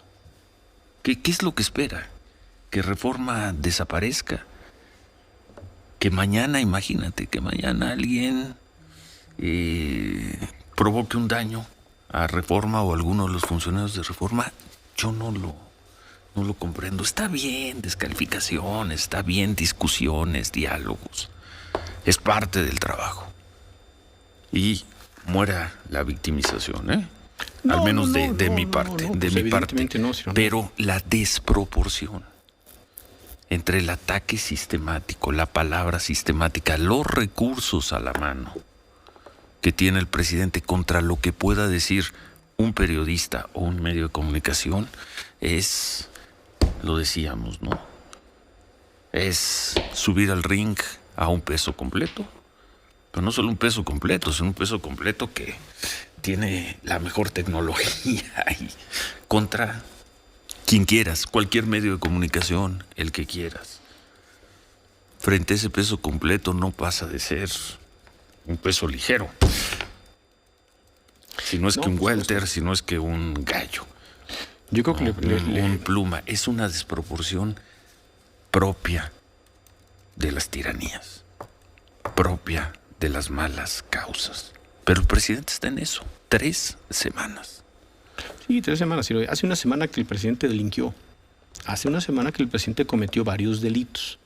¿Qué es lo que espera? ¿Que Reforma desaparezca? Que mañana, imagínate, que mañana alguien provoque un daño a Reforma o a alguno de los funcionarios de Reforma. Yo no lo comprendo. Está bien descalificaciones, está bien discusiones, diálogos, Es parte del trabajo. Y muera la victimización, ¿eh? Al menos de mi parte. No, de pues mi parte. no, Ciro, no. Pero la desproporción entre el ataque sistemático, la palabra sistemática, los recursos a la mano que tiene el presidente contra lo que pueda decir un periodista o un medio de comunicación es, lo decíamos, ¿no? Es subir al ring a un peso completo. Pero no solo un peso completo, sino un peso completo que tiene la mejor tecnología y contra quien quieras, cualquier medio de comunicación, el que quieras. Frente a ese peso completo no pasa de ser un peso ligero. Si no es que un welter, si no es que un gallo. Yo creo que un pluma. Es una desproporción propia de las tiranías, propia de las malas causas. Pero el presidente está en eso. 3 semanas. Sí, 3 semanas. Hace una semana que el presidente delinquió. Hace una semana que el presidente cometió varios delitos.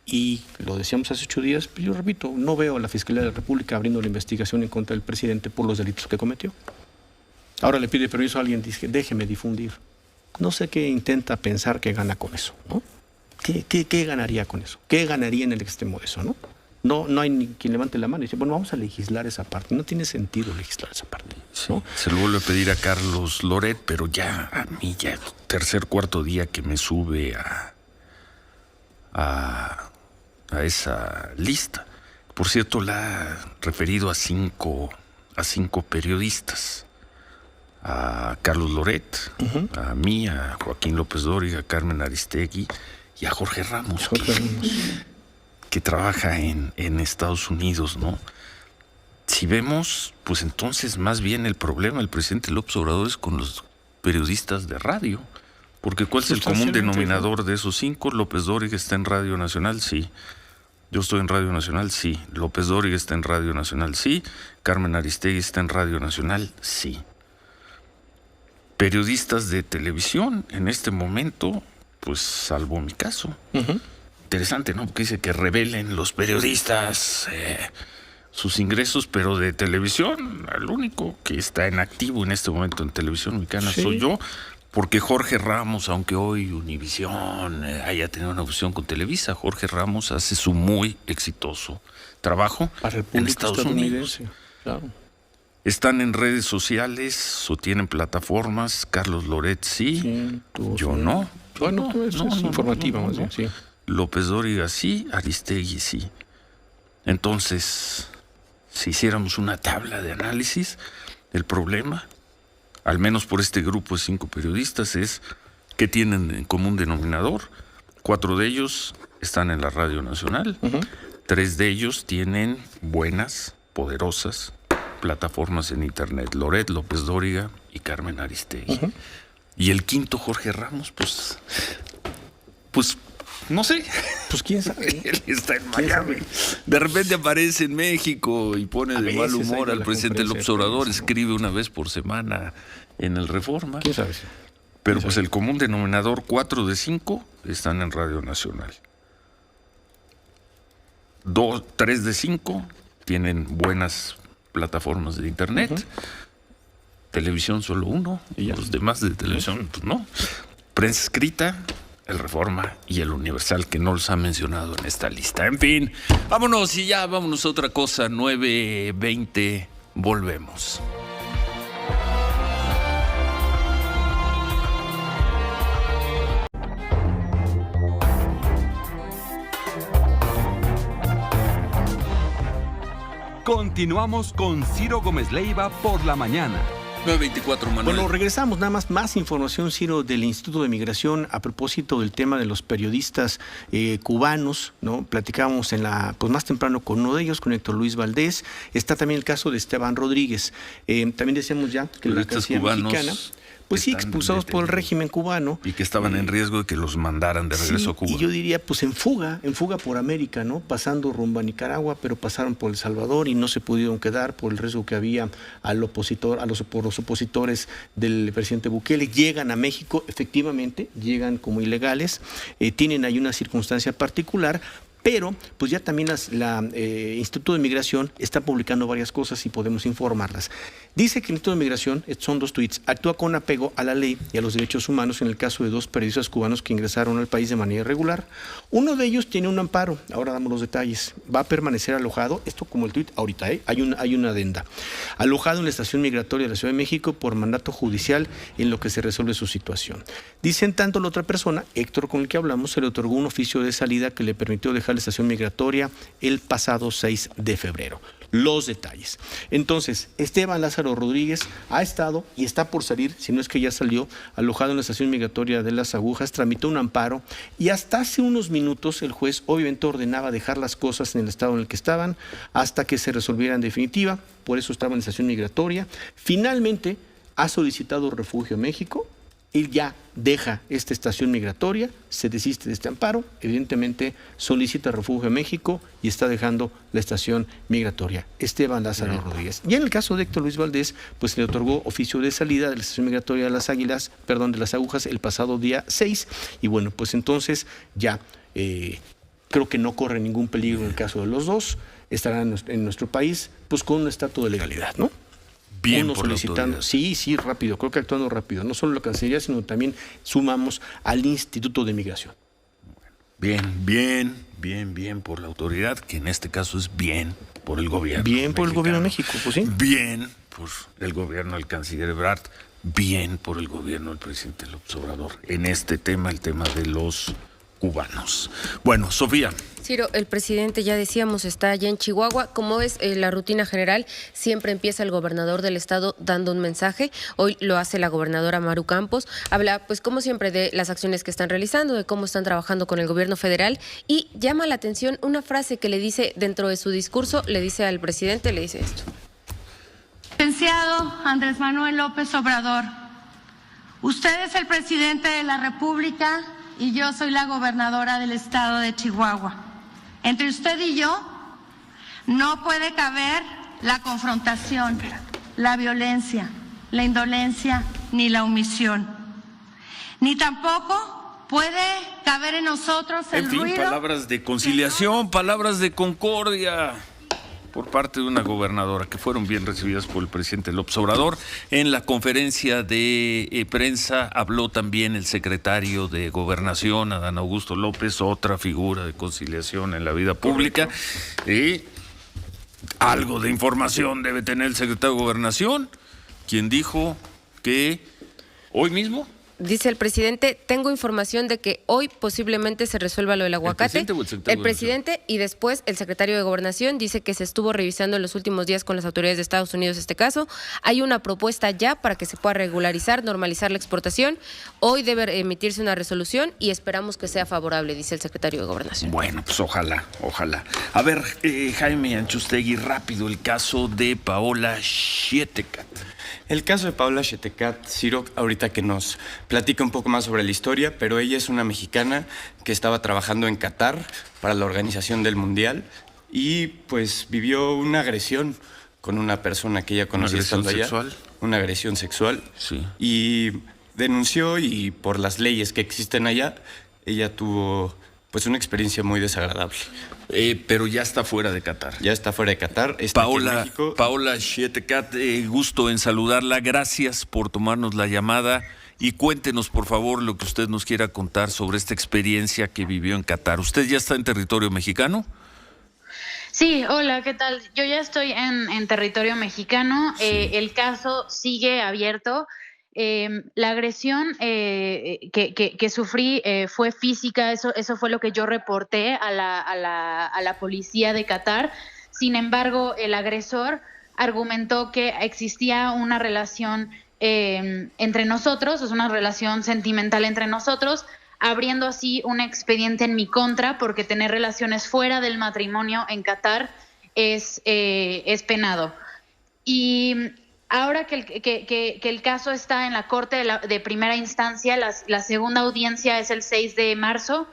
Y lo decíamos hace 8 días, pues yo repito, no veo a la Fiscalía de la República abriendo la investigación en contra del presidente por los delitos que cometió. Ahora le pide permiso a alguien, dice, déjeme difundir. No sé qué intenta pensar que gana con eso, ¿no? ¿Qué ganaría con eso? ¿Qué ganaría en el extremo de eso, no? No hay ni quien levante la mano y dice, bueno, vamos a legislar esa parte. No tiene sentido legislar esa parte, ¿no? Se lo vuelve a pedir a Carlos Loret, pero ya a mí, ya tercer, cuarto día que me sube a esa lista. Por cierto, la ha referido a cinco periodistas. A Carlos Loret, a mí, a Joaquín López Dóriga, a Carmen Aristegui y a Jorge Ramos, que trabaja en Estados Unidos, ¿no? Si vemos, pues entonces más bien el problema del presidente López Obrador es con los periodistas de radio. Porque ¿cuál es el común denominador de esos 5? López Dóriga está en Radio Nacional, sí. Yo estoy en Radio Nacional, sí. López Dóriga está en Radio Nacional, sí. Carmen Aristegui está en Radio Nacional, sí. Periodistas de televisión, en este momento, pues salvo mi caso. Interesante, ¿no? Porque dice que revelen los periodistas sus ingresos, pero de televisión, el único que está en activo en este momento en televisión mexicana soy yo. Porque Jorge Ramos, aunque hoy Univisión haya tenido una fusión con Televisa, Jorge Ramos hace su muy exitoso trabajo en Estados Unidos. Claro. Están en redes sociales o tienen plataformas. Carlos Loret sí, yo no. Bueno, es informativa más bien, sí. López Dóriga sí, Aristegui sí. Entonces, si hiciéramos una tabla de análisis, el problema, al menos por este grupo de 5 periodistas, es que tienen en común denominador. 4 de ellos están en la Radio Nacional. 3 de ellos tienen buenas, poderosas plataformas en internet. Loret, López Dóriga y Carmen Aristegui. Y el quinto, Jorge Ramos, pues no sé. Pues quién sabe. Él está en Miami. De repente aparece en México y pone de mal humor al presidente López Obrador. Escribe una vez por semana en el Reforma. ¿Quién sabe? Pero pues el común denominador, 4 de 5 están en Radio Nacional. 3 de 5 tienen buenas plataformas de internet. Televisión solo 1. Y los demás de televisión, pues no. Prensa escrita, el Reforma y el Universal, que no los ha mencionado en esta lista. En fin, vámonos a otra cosa. 9:20, volvemos. Continuamos con Ciro Gómez Leiva por la mañana. 9:24, Manuel. Bueno, regresamos. Nada más información, Ciro, del Instituto de Migración a propósito del tema de los periodistas cubanos, ¿no? Platicábamos más temprano con uno de ellos, con Héctor Luis Valdés. Está también el caso de Esteban Rodríguez. También decíamos ya que la Cancillería mexicana, pues sí, expulsados por el régimen cubano. Y que estaban en riesgo de que los mandaran de regreso a Cuba. Y yo diría, pues en fuga por América, ¿no? Pasando rumbo a Nicaragua, pero pasaron por El Salvador y no se pudieron quedar por el riesgo que había por los opositores del presidente Bukele. Llegan a México, efectivamente, llegan como ilegales, tienen ahí una circunstancia particular, pero pues ya también Instituto de Migración está publicando varias cosas y podemos informarlas. Dice que el Instituto de Migración, son 2 tweets, actúa con apego a la ley y a los derechos humanos en el caso de 2 periodistas cubanos que ingresaron al país de manera irregular. Uno de ellos tiene un amparo, ahora damos los detalles, va a permanecer alojado, esto como el tuit ahorita, hay una adenda, alojado en la estación migratoria de la Ciudad de México por mandato judicial en lo que se resuelve su situación. Dicen tanto la otra persona, Héctor, con el que hablamos, se le otorgó un oficio de salida que le permitió dejar la estación migratoria el pasado 6 de febrero. Los detalles. Entonces, Esteban Lázaro Rodríguez ha estado y está por salir, si no es que ya salió, alojado en la estación migratoria de Las Agujas, tramitó un amparo y hasta hace unos minutos el juez obviamente ordenaba dejar las cosas en el estado en el que estaban hasta que se resolviera en definitiva, por eso estaba en la estación migratoria. Finalmente ha solicitado refugio en México. Él ya deja esta estación migratoria, se desiste de este amparo, evidentemente solicita refugio en México y está dejando la estación migratoria. Esteban Lázaro Rodríguez. Y en el caso de Héctor Luis Valdés, pues se le otorgó oficio de salida de la estación migratoria de Las Agujas el pasado día 6. Y bueno, pues entonces ya creo que no corre ningún peligro en el caso de los dos. Estarán en nuestro país pues con un estatus de legalidad, ¿no? Bien uno solicitando, sí, rápido, creo que actuando rápido, no solo la Cancillería, sino también sumamos al Instituto de Migración. Bien por la autoridad, que en este caso es bien por el gobierno. Bien por el gobierno de México, pues sí. Bien por el gobierno del canciller Ebrard, bien por el gobierno del presidente López Obrador en este tema, el tema de los cubanos. Bueno, Sofía. Ciro, el presidente, ya decíamos, está allá en Chihuahua. Como es la rutina general, siempre empieza el gobernador del estado dando un mensaje. Hoy lo hace la gobernadora Maru Campos. Habla, pues como siempre, de las acciones que están realizando, de cómo están trabajando con el gobierno federal. Y llama la atención una frase que le dice dentro de su discurso, le dice al presidente, le dice esto. Licenciado Andrés Manuel López Obrador, usted es el presidente de la República y yo soy la gobernadora del estado de Chihuahua. Entre usted y yo no puede caber la confrontación, la violencia, la indolencia ni la omisión. Ni tampoco puede caber en nosotros el ruido. Palabras de conciliación, palabras de concordia por parte de una gobernadora que fueron bien recibidas por el presidente López Obrador. En la conferencia de prensa habló también el secretario de Gobernación, Adán Augusto López, otra figura de conciliación en la vida pública. Y algo de información debe tener el secretario de Gobernación, quien dijo que hoy mismo... Dice el presidente, tengo información de que hoy posiblemente se resuelva lo del aguacate. El presidente y después el secretario de Gobernación dice que se estuvo revisando en los últimos días con las autoridades de Estados Unidos este caso. Hay una propuesta ya para que se pueda regularizar, normalizar la exportación. Hoy debe emitirse una resolución y esperamos que sea favorable, dice el secretario de Gobernación. Bueno, pues ojalá. A ver, Jaime Anchustegui, rápido, el caso de Paola Schiettekat. El caso de Paola Schiettekat, Ciro, ahorita que nos platica un poco más sobre la historia, pero ella es una mexicana que estaba trabajando en Qatar para la organización del Mundial y pues vivió una agresión con una persona que ella conocía estando allá. Una agresión sexual. Sí. Y denunció y por las leyes que existen allá, ella tuvo pues una experiencia muy desagradable. Pero ya está fuera de Qatar. Ya está fuera de Qatar. Está aquí en México. Paola Schiettekat, gusto en saludarla. Gracias por tomarnos la llamada y cuéntenos, por favor, lo que usted nos quiera contar sobre esta experiencia que vivió en Qatar. ¿Usted ya está en territorio mexicano? Sí, hola, ¿qué tal? Yo ya estoy en territorio mexicano. Sí. El caso sigue abierto. La agresión que sufrí fue física, eso fue lo que yo reporté a la policía de Qatar. Sin embargo, el agresor argumentó que existía una relación entre nosotros, es una relación sentimental entre nosotros, abriendo así un expediente en mi contra, porque tener relaciones fuera del matrimonio en Qatar es penado. Y ahora que el caso está en la Corte de Primera Instancia, la segunda audiencia es el 6 de marzo,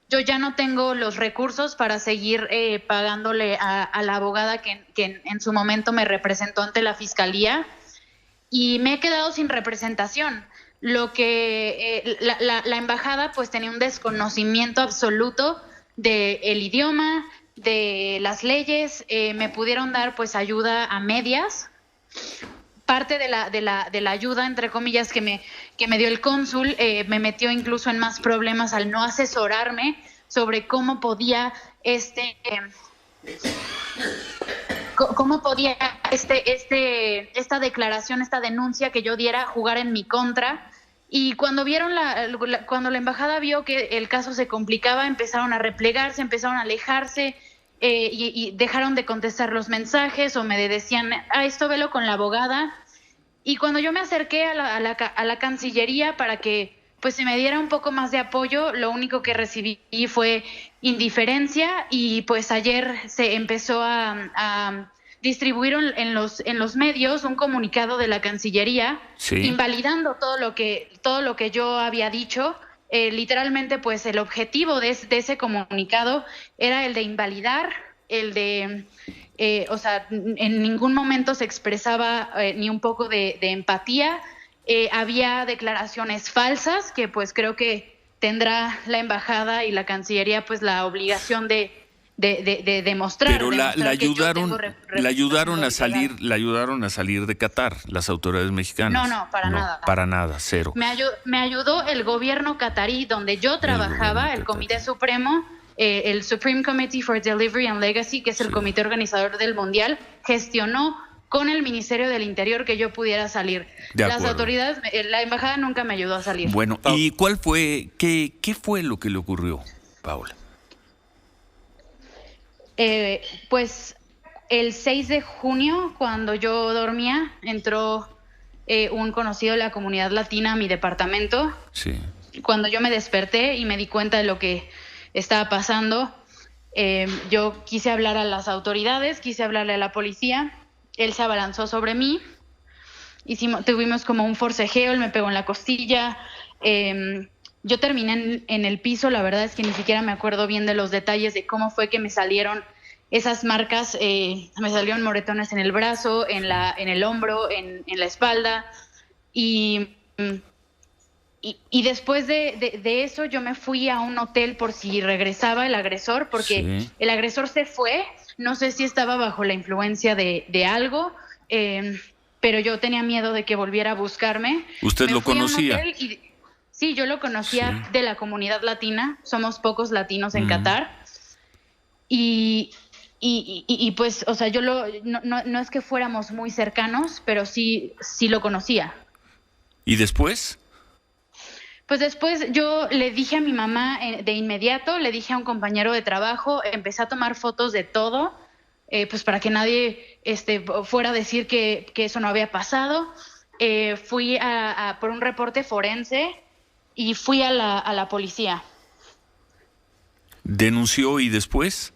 yo ya no tengo los recursos para seguir pagándole a la abogada que en su momento me representó ante la Fiscalía y me he quedado sin representación. Lo que la embajada pues tenía un desconocimiento absoluto del idioma, de las leyes, me pudieron dar pues ayuda a medias. Parte de la ayuda, entre comillas, que me dio el cónsul, me metió incluso en más problemas al no asesorarme sobre cómo podía esta declaración, esta denuncia que yo diera jugar en mi contra. Y cuando cuando la embajada vio que el caso se complicaba, empezaron a replegarse, empezaron a alejarse, y dejaron de contestar los mensajes o me decían, esto velo con la abogada. Y cuando yo me acerqué a la Cancillería para que pues se me diera un poco más de apoyo, lo único que recibí fue indiferencia. Y pues ayer se empezó a distribuir en los medios un comunicado de la Cancillería, sí, invalidando todo lo que yo había dicho. Literalmente pues el objetivo de ese comunicado era el de invalidar, el de o sea, en ningún momento se expresaba ni un poco de empatía. Había declaraciones falsas que pues creo que tendrá la embajada y la Cancillería pues la obligación de demostrar. Pero la ayudaron a salir de Qatar, las autoridades mexicanas. No, para nada. Para nada, cero. Me ayudó el gobierno catarí donde yo trabajaba, el Comité Supremo, el Supreme Committee for Delivery and Legacy, que es el comité organizador del Mundial, gestionó con el Ministerio del Interior que yo pudiera salir. Las autoridades, la embajada nunca me ayudó a salir. Bueno, ¿y qué fue lo que le ocurrió, Paula? Pues el 6 de junio, cuando yo dormía, entró un conocido de la comunidad latina a mi departamento. Sí. Cuando yo me desperté y me di cuenta de lo que estaba pasando, yo quise hablar a las autoridades, quise hablarle a la policía. Él se abalanzó sobre mí. Tuvimos como un forcejeo, él me pegó en la costilla. Yo terminé en el piso, la verdad es que ni siquiera me acuerdo bien de los detalles de cómo fue que me salieron esas marcas. Me salieron moretones en el brazo, en el hombro, en la espalda. Y después de eso yo me fui a un hotel por si regresaba el agresor, porque sí, el agresor se fue. No sé si estaba bajo la influencia de algo, pero yo tenía miedo de que volviera a buscarme. ¿Usted lo conocía? Sí, yo lo conocía de la comunidad latina. Somos pocos latinos en Qatar. Y pues, o sea, yo no es que fuéramos muy cercanos, pero sí lo conocía. ¿Y después? Pues después yo le dije a mi mamá de inmediato, le dije a un compañero de trabajo, empecé a tomar fotos de todo, pues para que nadie fuera a decir que eso no había pasado. Fui por un reporte forense y fui a la policía. ¿Denunció y después?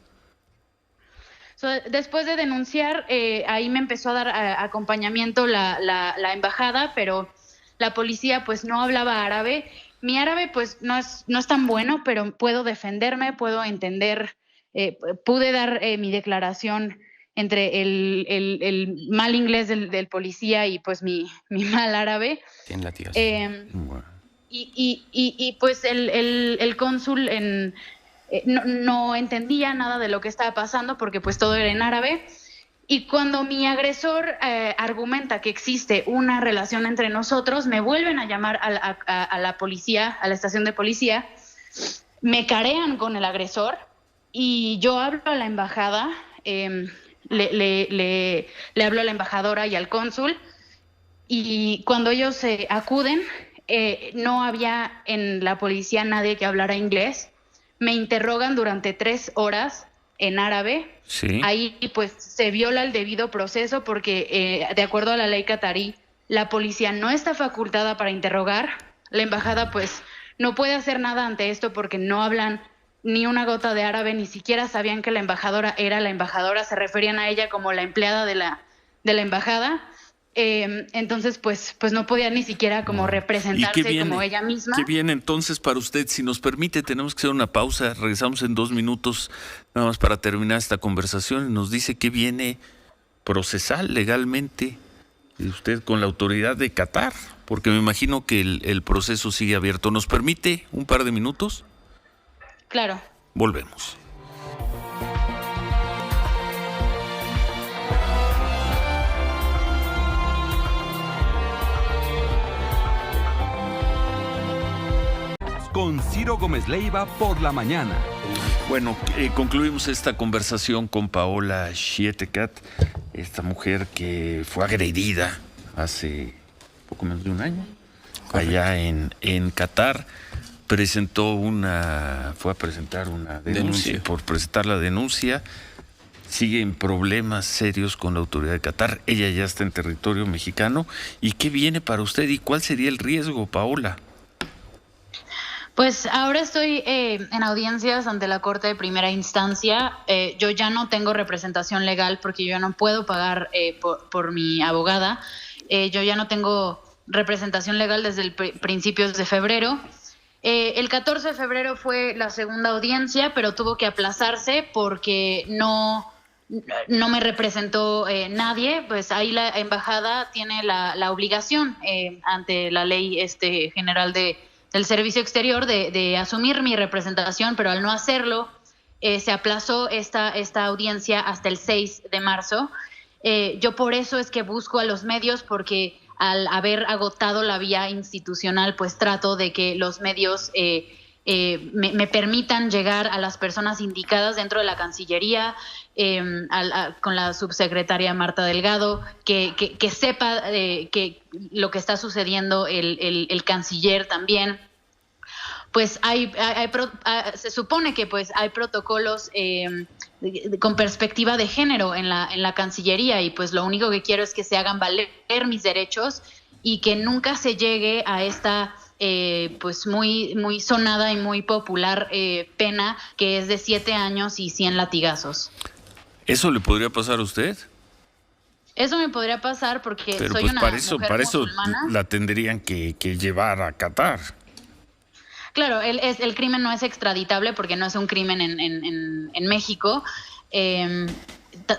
Después de denunciar, ahí me empezó a dar acompañamiento la embajada, pero la policía pues no hablaba árabe. Mi árabe pues no es tan bueno, pero puedo defenderme, puedo entender, pude dar mi declaración entre el mal inglés del policía y pues mi mal árabe. Y pues el cónsul no entendía nada de lo que estaba pasando porque pues todo era en árabe. Y cuando mi agresor argumenta que existe una relación entre nosotros, me vuelven a llamar a la policía, a la estación de policía, me carean con el agresor y yo hablo a la embajada, le hablo a la embajadora y al cónsul, y cuando ellos acuden, no había en la policía nadie que hablara inglés. Me interrogan durante 3 horas en árabe. Sí. Ahí pues se viola el debido proceso porque de acuerdo a la ley catarí, la policía no está facultada para interrogar. La embajada pues no puede hacer nada ante esto porque no hablan ni una gota de árabe, ni siquiera sabían que la embajadora era la embajadora, se referían a ella como la empleada de la embajada. Entonces pues no podía ni siquiera como representarse como ella misma. ¿Qué viene entonces para usted? Si nos permite, tenemos que hacer una pausa, regresamos en 2 minutos nada más para terminar esta conversación y nos dice qué viene procesal legalmente usted con la autoridad de Qatar, porque me imagino que el proceso sigue abierto. ¿Nos permite un par de minutos? Claro. Volvemos. Con Ciro Gómez Leiva por la mañana. Bueno, concluimos esta conversación con Paola Schiettekat, esta mujer que fue agredida hace poco menos de un año, allá en Qatar. Fue a presentar una denuncia. Por presentar la denuncia, sigue en problemas serios con la autoridad de Qatar. Ella ya está en territorio mexicano. ¿Y qué viene para usted y cuál sería el riesgo, Paola? Pues ahora estoy en audiencias ante la Corte de Primera Instancia. Yo ya no tengo representación legal porque yo ya no puedo pagar por mi abogada. Yo ya no tengo representación legal desde principios de febrero. El 14 de febrero fue la segunda audiencia, pero tuvo que aplazarse porque no me representó nadie. Pues ahí la embajada tiene la obligación ante la ley general del Servicio Exterior de asumir mi representación, pero al no hacerlo, se aplazó esta audiencia hasta el 6 de marzo. Yo por eso es que busco a los medios, porque al haber agotado la vía institucional, pues trato de que los medios me permitan llegar a las personas indicadas dentro de la Cancillería, con la subsecretaria Marta Delgado, que sepa que lo que está sucediendo el canciller también. Pues se supone que pues hay protocolos con perspectiva de género en la Cancillería, y pues lo único que quiero es que se hagan valer mis derechos y que nunca se llegue a esta pues muy, muy sonada y muy popular pena, que es de 7 años y 100 latigazos. ¿Eso le podría pasar a usted? Eso me podría pasar porque pero soy pues una para mujer musulmana. la tendrían que llevar a Qatar. Claro, el crimen no es extraditable porque no es un crimen en México.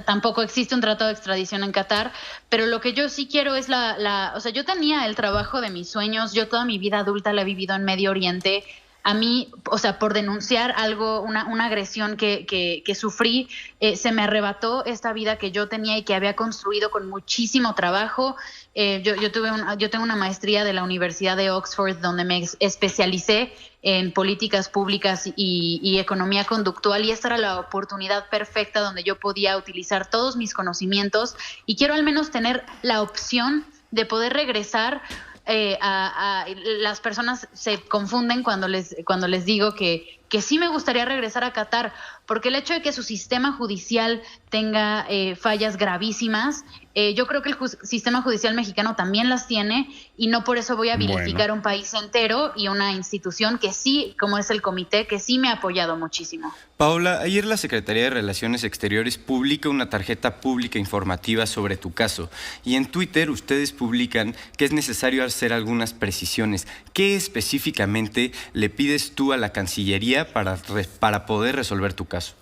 Tampoco existe un tratado de extradición en Qatar, pero lo que yo sí quiero es o sea, yo tenía el trabajo de mis sueños. Yo toda mi vida adulta la he vivido en Medio Oriente. A mí, o sea, por denunciar algo, una agresión que sufrí, se me arrebató esta vida que yo tenía y que había construido con muchísimo trabajo. Yo tengo una maestría de la Universidad de Oxford, donde me especialicé en políticas públicas y economía conductual, y esta era la oportunidad perfecta donde yo podía utilizar todos mis conocimientos, y quiero al menos tener la opción de poder regresar. Las personas se confunden cuando les digo que sí me gustaría regresar a Qatar, porque el hecho de que su sistema judicial tenga fallas gravísimas, yo creo que el sistema judicial mexicano también las tiene, y no por eso voy a vilificar un país entero y una institución que sí, como es el comité, que sí me ha apoyado muchísimo. Paola, ayer la Secretaría de Relaciones Exteriores publica una tarjeta pública informativa sobre tu caso, y en Twitter ustedes publican que es necesario hacer algunas precisiones. ¿Qué específicamente le pides tú a la Cancillería para poder resolver tu caso?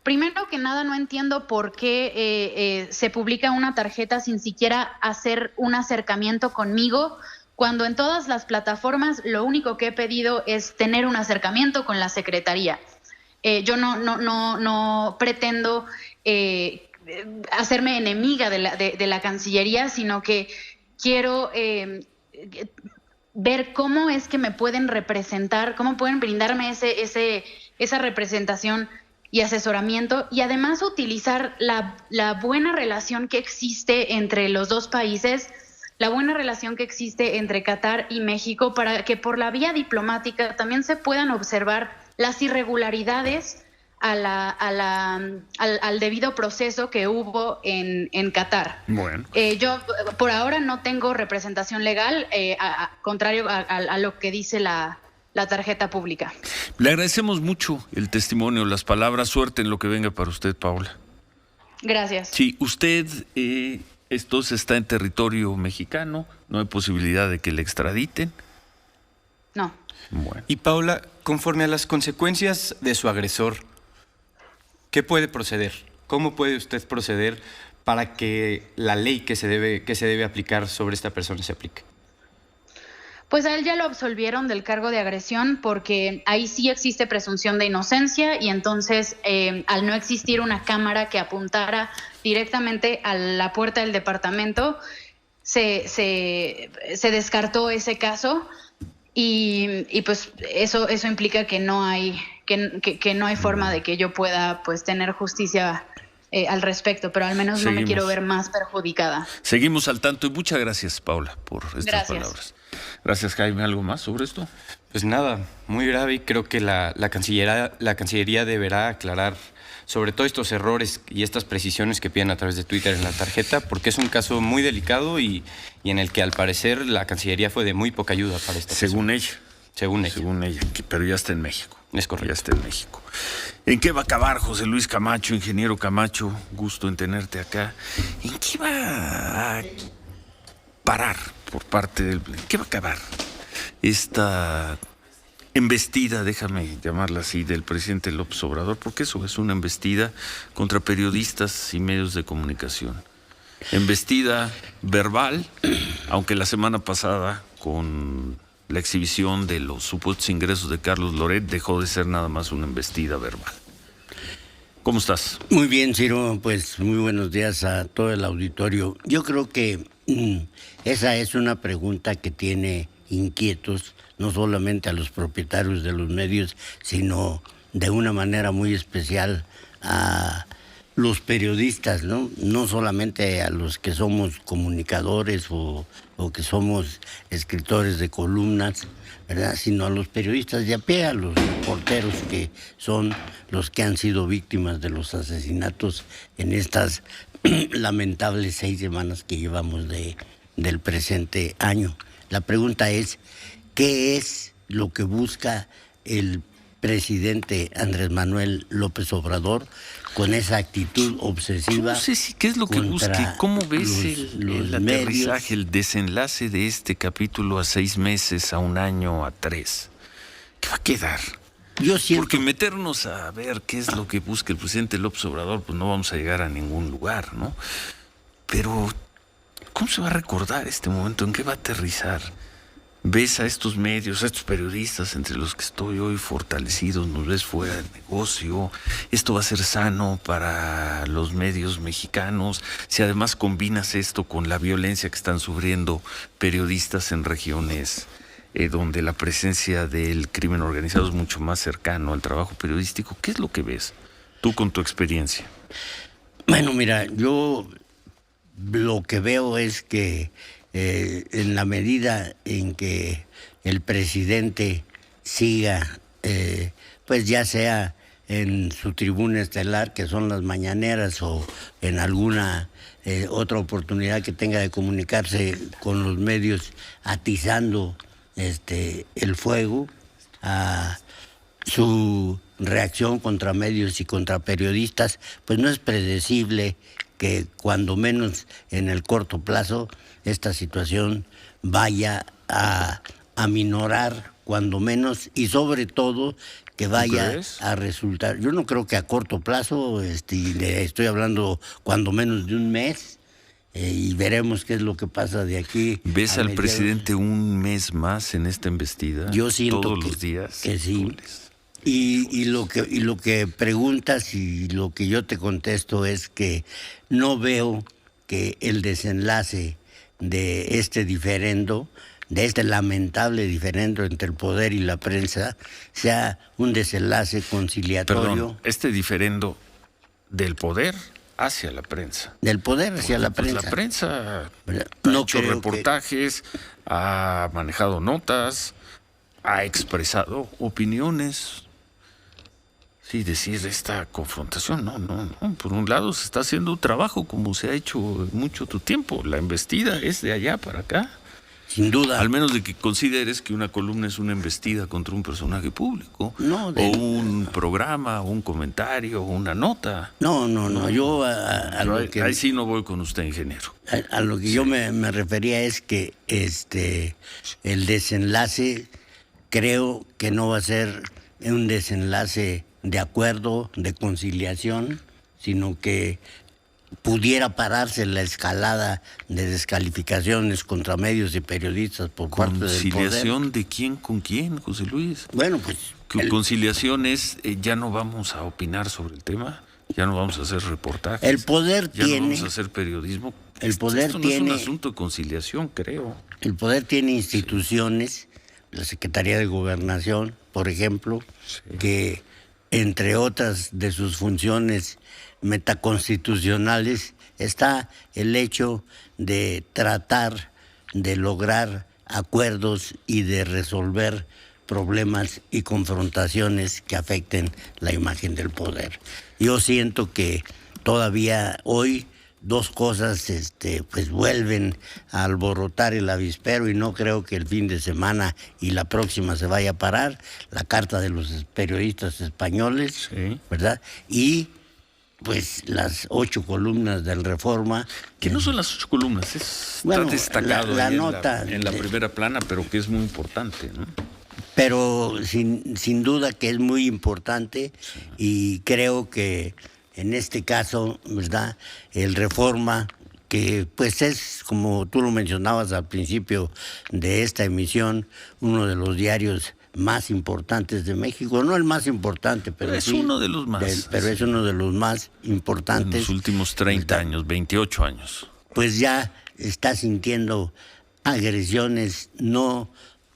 Primero que nada, no entiendo por qué se publica una tarjeta sin siquiera hacer un acercamiento conmigo, cuando en todas las plataformas lo único que he pedido es tener un acercamiento con la Secretaría. Yo no pretendo hacerme enemiga de la Cancillería, sino que quiero ver cómo es que me pueden representar, cómo pueden brindarme esa representación y asesoramiento, y además utilizar la buena relación que existe entre los dos países, la buena relación que existe entre Qatar y México, para que por la vía diplomática también se puedan observar las irregularidades al debido proceso que hubo en Qatar. Bueno. Yo por ahora no tengo representación legal, contrario a lo que dice la tarjeta pública. Le agradecemos mucho el testimonio, las palabras. Suerte en lo que venga para usted, Paola. Gracias. Sí, usted entonces está en territorio mexicano, no hay posibilidad de que le extraditen. No. Bueno. Y Paola, conforme a las consecuencias de su agresor, ¿qué puede proceder? ¿Cómo puede usted proceder para que la ley que se debe aplicar sobre esta persona se aplique? Pues a él ya lo absolvieron del cargo de agresión porque ahí sí existe presunción de inocencia y entonces al no existir una cámara que apuntara directamente a la puerta del departamento, se descartó ese caso y pues eso implica que no hay forma de que yo pueda pues tener justicia al respecto, pero al menos no me quiero ver más perjudicada. Seguimos al tanto y muchas gracias, Paula, por estas palabras. Gracias, Jaime. ¿Algo más sobre esto? Pues nada, muy grave y creo que la Cancillería deberá aclarar sobre todo estos errores y estas precisiones que piden a través de Twitter en la tarjeta, porque es un caso muy delicado y en el que al parecer la Cancillería fue de muy poca ayuda para esta Según ella. Según ella, pero ya está en México. Es correcto. Ya está en México. ¿En qué va a acabar, José Luis Camacho, ingeniero Camacho? Gusto en tenerte acá. ¿En qué va a parar por parte del... ¿En qué va a acabar esta embestida, déjame llamarla así, del presidente López Obrador? Porque eso es una embestida contra periodistas y medios de comunicación. Embestida verbal, aunque la semana pasada con la exhibición de los supuestos ingresos de Carlos Loret dejó de ser nada más una embestida verbal. ¿Cómo estás? Muy bien, Ciro, pues muy buenos días a todo el auditorio. Yo creo que esa es una pregunta que tiene inquietos no solamente a los propietarios de los medios, sino de una manera muy especial a los periodistas, ¿no? No solamente a los que somos comunicadores o que somos escritores de columnas, ¿verdad? Sino a los periodistas de a pie, a los reporteros que son los que han sido víctimas de los asesinatos en estas lamentables 6 semanas que llevamos del presente año. La pregunta es, ¿qué es lo que busca el presidente Andrés Manuel López Obrador con esa actitud obsesiva? No sé si qué es lo que busque. ¿Cómo ves el aterrizaje, el desenlace de este capítulo a 6 meses, a 1 año, a 3? ¿Qué va a quedar? Yo siento... Porque meternos a ver qué es lo que busca el presidente López Obrador, pues no vamos a llegar a ningún lugar, ¿no? Pero, ¿cómo se va a recordar este momento? ¿En qué va a aterrizar? Ves a estos medios, a estos periodistas entre los que estoy hoy fortalecidos, nos ves fuera del negocio, esto va a ser sano para los medios mexicanos, si además combinas esto con la violencia que están sufriendo periodistas en regiones donde la presencia del crimen organizado es mucho más cercano al trabajo periodístico, ¿qué es lo que ves tú con tu experiencia? Bueno, mira, yo lo que veo es que en la medida en que el presidente siga, pues ya sea en su tribuna estelar, que son las mañaneras, o en alguna otra oportunidad que tenga de comunicarse con los medios, atizando el fuego, a su reacción contra medios y contra periodistas, pues no es predecible que cuando menos en el corto plazo esta situación vaya a aminorar cuando menos, y sobre todo que vaya a resultar. Yo no creo que a corto plazo, estoy hablando cuando menos de 1 mes, y veremos qué es lo que pasa de aquí. ¿Ves al presidente 1 mes más en esta embestida? Yo siento todos los días. Que sí. Y lo que preguntas y lo que yo te contesto es que no veo que el desenlace de este diferendo, de este lamentable diferendo entre el poder y la prensa, sea un desenlace conciliatorio. Perdón, este diferendo del poder hacia la prensa. Del poder hacia la prensa. La prensa ha hecho reportajes, ha manejado notas, ha expresado opiniones. Sí, decir esta confrontación, no. Por un lado se está haciendo un trabajo como se ha hecho mucho tu tiempo. La embestida es de allá para acá. Sin duda. Al menos de que consideres que una columna es una embestida contra un personaje público. O un programa, o un comentario, o una nota. No. Yo ahí sí no voy con usted, ingeniero. A lo que yo me refería es que el desenlace creo que no va a ser un desenlace de acuerdo, de conciliación, sino que pudiera pararse la escalada de descalificaciones contra medios y periodistas por parte del poder. ¿Conciliación de quién con quién, José Luis? Bueno, pues... Conciliación es, ya no vamos a opinar sobre el tema, ya no vamos a hacer reportajes. El poder ya tiene... no vamos a hacer periodismo. El poder Esto no tiene... es un asunto de conciliación, creo. El poder tiene instituciones, la Secretaría de Gobernación, por ejemplo, que entre otras de sus funciones metaconstitucionales está el hecho de tratar de lograr acuerdos y de resolver problemas y confrontaciones que afecten la imagen del poder. Yo siento que todavía hoy dos cosas pues vuelven a alborotar el avispero y no creo que el fin de semana y la próxima se vaya a parar. La carta de los periodistas españoles, ¿verdad? Y pues las 8 columnas del Reforma. Que no son las 8 columnas, está destacado la nota en la primera plana, pero que es muy importante, ¿no? Pero sin duda que es muy importante y creo que en este caso, ¿verdad? El Reforma, que pues es, como tú lo mencionabas al principio de esta emisión, uno de los diarios más importantes de México, no el más importante, pero es sí, uno de los más. Pero es uno de los más importantes. En los últimos 30 años, 28 años. Pues ya está sintiendo agresiones, no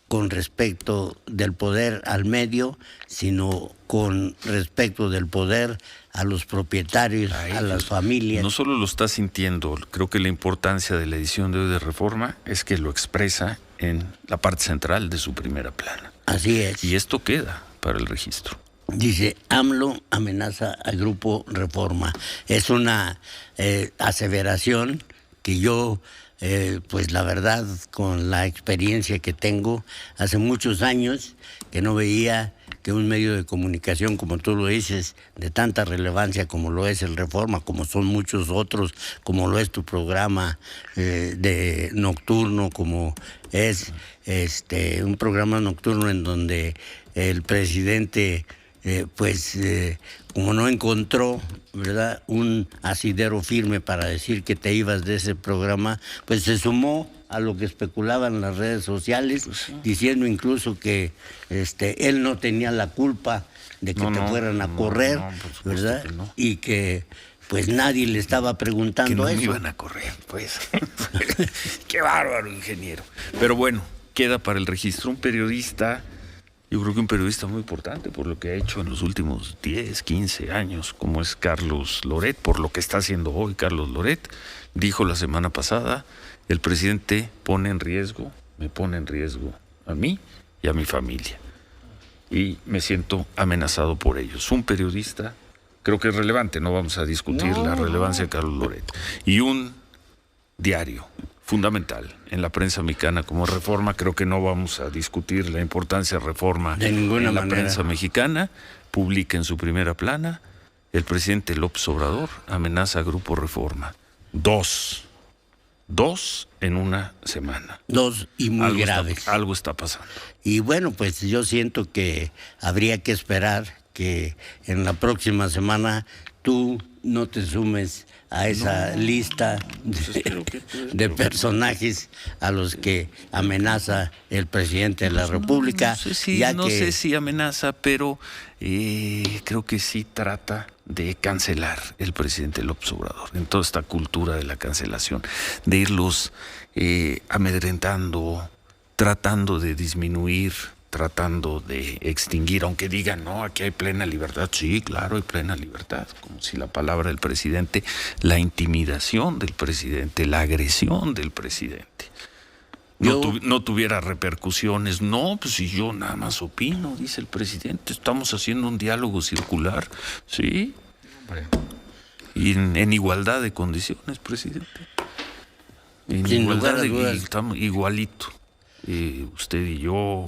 con respecto del poder al medio, sino con respecto del poder a los propietarios, a las familias. No solo lo está sintiendo, creo que la importancia de la edición de hoy de Reforma es que lo expresa en la parte central de su primera plana. Así es. Y esto queda para el registro. Dice, AMLO amenaza al Grupo Reforma. Es una aseveración que yo... pues la verdad, con la experiencia que tengo, hace muchos años que no veía que un medio de comunicación, como tú lo dices, de tanta relevancia como lo es el Reforma, como son muchos otros, como lo es tu programa de nocturno, como es un programa nocturno en donde el presidente... como no encontró, ¿verdad?, un asidero firme para decir que te ibas de ese programa, pues se sumó a lo que especulaban las redes sociales, diciendo incluso que él no tenía la culpa de que te fueran a correr, ¿verdad? Que no. Y que pues nadie le estaba preguntando que no eso. Me iban a correr, pues. Qué bárbaro, ingeniero. Pero bueno, queda para el registro un periodista. Yo creo que un periodista muy importante por lo que ha hecho en los últimos 10, 15 años, como es Carlos Loret, por lo que está haciendo hoy Carlos Loret, dijo la semana pasada, el presidente me pone en riesgo a mí y a mi familia. Y me siento amenazado por ellos. Un periodista, creo que es relevante, no vamos a discutir la relevancia de Carlos Loret. Y un diario fundamental en la prensa mexicana como Reforma, creo que no vamos a discutir la importancia de Reforma en la prensa mexicana, publica en su primera plana, el presidente López Obrador amenaza a Grupo Reforma. Dos en una semana. 2 y muy graves. Algo está pasando. Y bueno, pues yo siento que habría que esperar que en la próxima semana tú no te sumes a esa lista de personajes a los que amenaza el presidente de la República. No sé si amenaza, pero creo que sí trata de cancelar el presidente López Obrador en toda esta cultura de la cancelación, de irlos amedrentando, tratando de disminuir, tratando de extinguir, aunque digan, no, aquí hay plena libertad. Sí, claro, hay plena libertad, como si la palabra del presidente, la intimidación del presidente, la agresión del presidente, no tuviera repercusiones. No, pues si yo nada más opino, dice el presidente, estamos haciendo un diálogo circular, ¿sí? Y en igualdad de condiciones, presidente. En sin igualdad lugar a dudas. Estamos igualito. Usted y yo,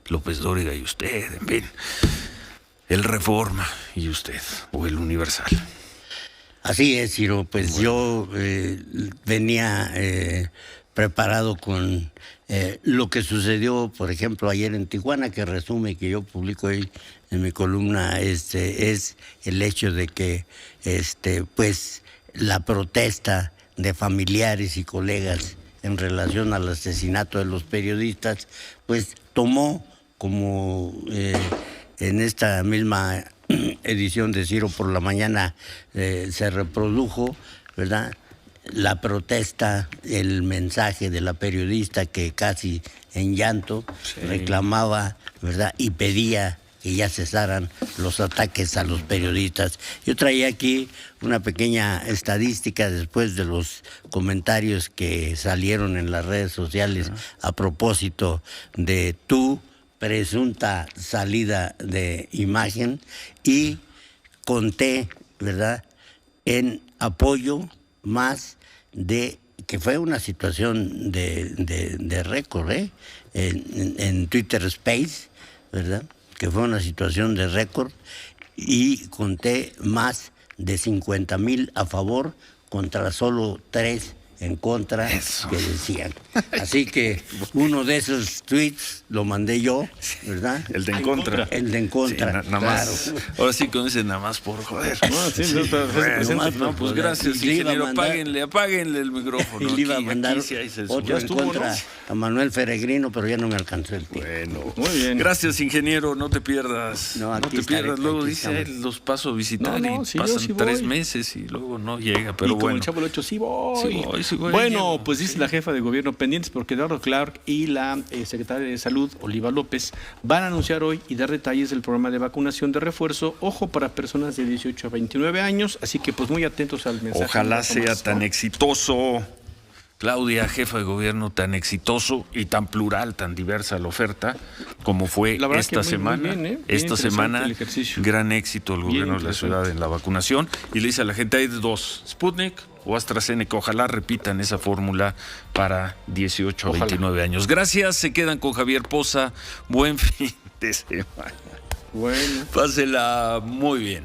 López Dóriga y usted, en fin, el Reforma y usted, o el Universal. Así es, Ciro, pues yo venía preparado con lo que sucedió, por ejemplo, ayer en Tijuana, que resume que yo publico hoy en mi columna, es el hecho de que, pues, la protesta de familiares y colegas en relación al asesinato de los periodistas, pues tomó como en esta misma edición de Ciro por la Mañana se reprodujo, ¿verdad?, la protesta, el mensaje de la periodista que casi en llanto reclamaba, ¿verdad?, y pedía que ya cesaran los ataques a los periodistas. Yo traía aquí una pequeña estadística después de los comentarios que salieron en las redes sociales a propósito de tu presunta salida de imagen, y conté, ¿verdad?, en apoyo más de que fue una situación de récord, en Twitter Space, ¿verdad?, que fue una situación de récord, y conté más de 50,000 a favor contra solo 3 en contra. Eso. Que decían. Así que uno de esos tweets lo mandé yo, ¿verdad? El de en contra. El de en contra. Sí, nada más. Claro. Ahora sí con ese nada más por joder. No, sí, sí. No, pues gracias, ingeniero. Apáguenle el micrófono. Y le iba a mandar otro en contra a Manuel Feregrino, pero ya no me alcanzó el tiempo. Bueno, muy bien. Gracias, ingeniero. No te pierdas. No te pierdas. Luego dice, los paso a visitar y pasan 3 meses y luego no llega. Pero y como el Chavo lo 8, sí voy. Bueno, pues dice la jefa de gobierno, pendientes porque Eduardo Clark y la secretaria de Salud, Oliva López, van a anunciar hoy y dar detalles del programa de vacunación de refuerzo, ojo, para personas de 18 a 29 años, así que pues muy atentos al mensaje. Ojalá sea tan exitoso, Claudia, jefa de gobierno, tan exitoso y tan plural, tan diversa la oferta como fue esta semana. Muy bien, esta semana, gran éxito el gobierno de la ciudad en la vacunación, y le dice a la gente, hay 2, Sputnik o AstraZeneca. Ojalá repitan esa fórmula para 18 a 29 años. Gracias, se quedan con Javier Poza. Buen fin de semana. Bueno. Pásela muy bien.